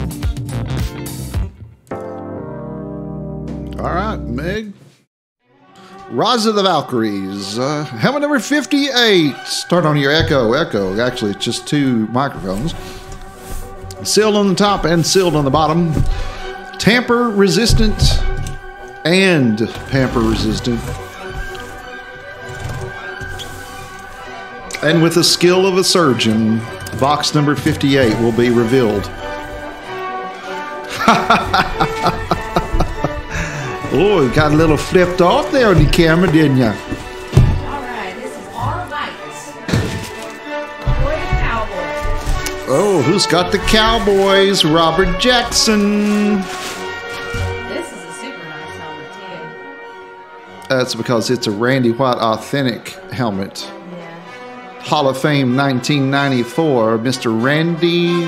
All right, Meg. Rise of the Valkyries. Helmet number 58. Start on your Echo. Echo. Actually, it's just 2 microphones. Sealed on the top and sealed on the bottom. Tamper resistant and pamper resistant. And with the skill of a surgeon, box number 58 will be revealed. Oh, you got a little flipped off there on the camera, didn't you? All right, this is our lights. For the Cowboys. Oh, who's got the Cowboys? Robert Jackson. This is a super nice helmet, too. That's because it's a Randy White authentic helmet. Yeah. Hall of Fame 1994, Mr. Randy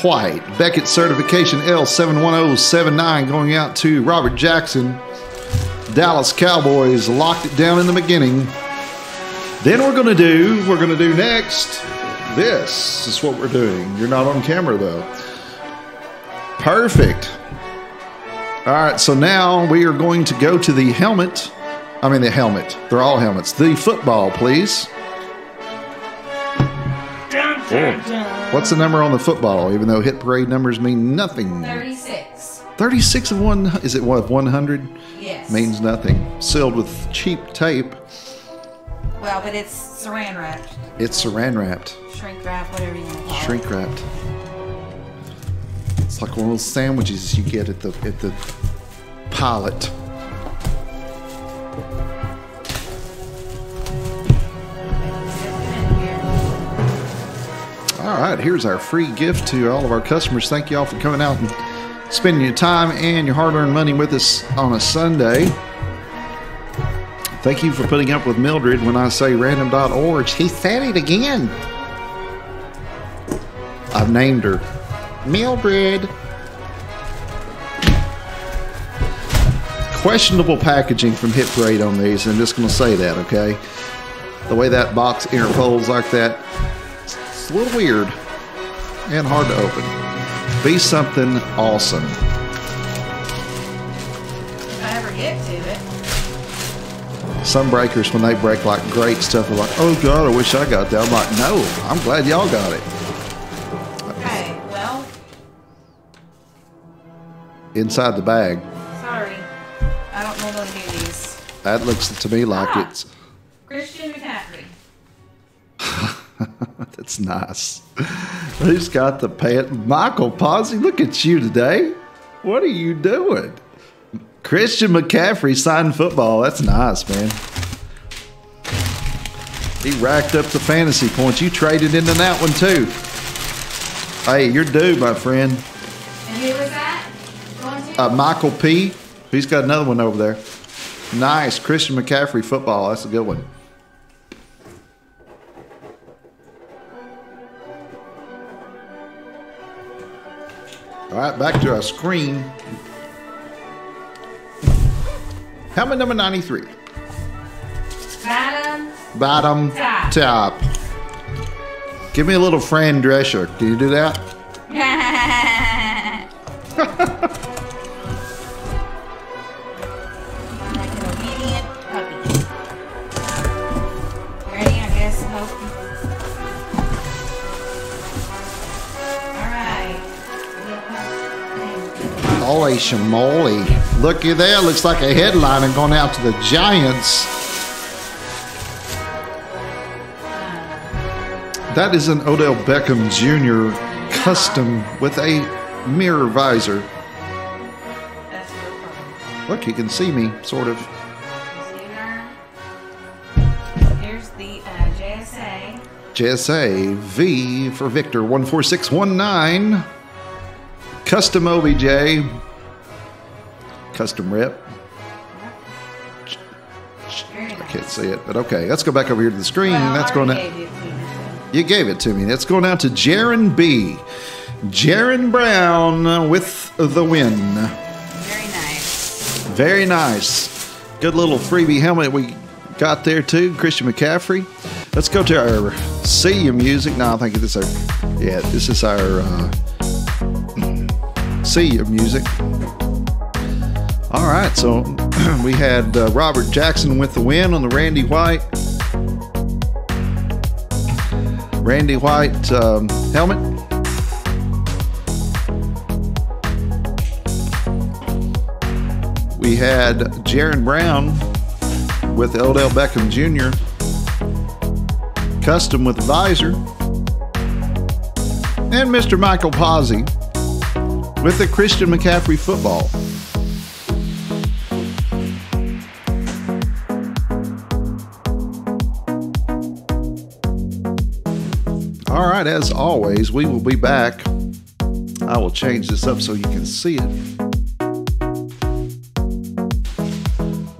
White. Beckett certification L71079 going out to Robert Jackson. Dallas Cowboys locked it down in the beginning. Then we're going to do next. This is what we're doing. You're not on camera though. Perfect. All right, so now we are going to go to the helmet. I mean the helmet. They're all helmets. The football, please. Oh. What's the number on the football? Even though hit parade numbers mean nothing. 36. 36 of 1. Is it one of 100? Yes. Means nothing. Sealed with cheap tape. Well, but it's saran wrapped. It's saran wrapped. Shrink wrap, whatever you want to call it. Shrink wrapped. It's like one of those sandwiches you get at the pilot. All right, here's our free gift to all of our customers. Thank you all for coming out and spending your time and your hard-earned money with us on a Sunday. Thank you for putting up with Mildred when I say random.org. He said it again. I've named her Mildred. Questionable packaging from Hit Parade on these. I'm just going to say that, okay? The way that box interfolds like that, it's a little weird and hard to open. Be something awesome. If I ever get to it. Some breakers, when they break like great stuff, are like, oh God, I wish I got that. I'm like, no, I'm glad y'all got it. Okay, well. Inside the bag. Sorry. I don't know how to do these. That looks to me like it's... Christian McCaffrey. That's nice. Who's got the pant? Michael Posey, look at you today. What are you doing? Christian McCaffrey signed football. That's nice, man. He racked up the fantasy points. You traded into that one, too. Hey, you're due, my friend. And who was that? Going to? Michael P. He's got another one over there. Nice. Christian McCaffrey football. That's a good one. All right, back to our screen. Helmet number 93. Bottom. Top. Give me a little Fran Drescher. Can you do that? Like an obedient puppy. Ready, I guess. Hope. Holy shamoly. Looky there. Looks like a headliner going out to the Giants. That is an Odell Beckham Jr. custom with a mirror visor. That's real perfect. Look, you can see me, sort of. See there? Here's the JSA. JSA V for Victor 14619. Custom OBJ. Custom rep. Very nice. I can't see it, but okay. Let's go back over here to the screen. Well, That's I going already to. gave you a few. You gave it to me. That's going out to Jaron B. Jaron Brown with the win. Very nice. Very nice. Good little freebie helmet we got there too. Christian McCaffrey. Let's go to our See Ya music. No, I think this is our See Ya music. All right, so we had Robert Jackson with the Win on the Randy White helmet. We had Jaron Brown with Odell Beckham Jr. custom with visor. And Mr. Michael Posey with the Christian McCaffrey football. All right, as always, we will be back. I will change this up so you can see it.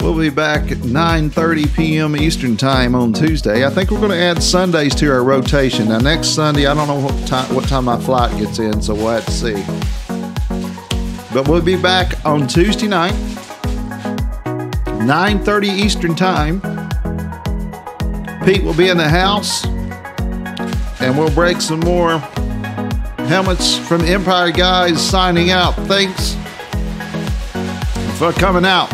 We'll be back at 9:30 p.m. Eastern Time on Tuesday. I think we're going to add Sundays to our rotation. Now, next Sunday, I don't know what time my flight gets in, so we'll have to see. But we'll be back on Tuesday night, 9:30 Eastern Time. Pete will be in the house, and we'll break some more helmets from Empire Guys signing out. Thanks for coming out.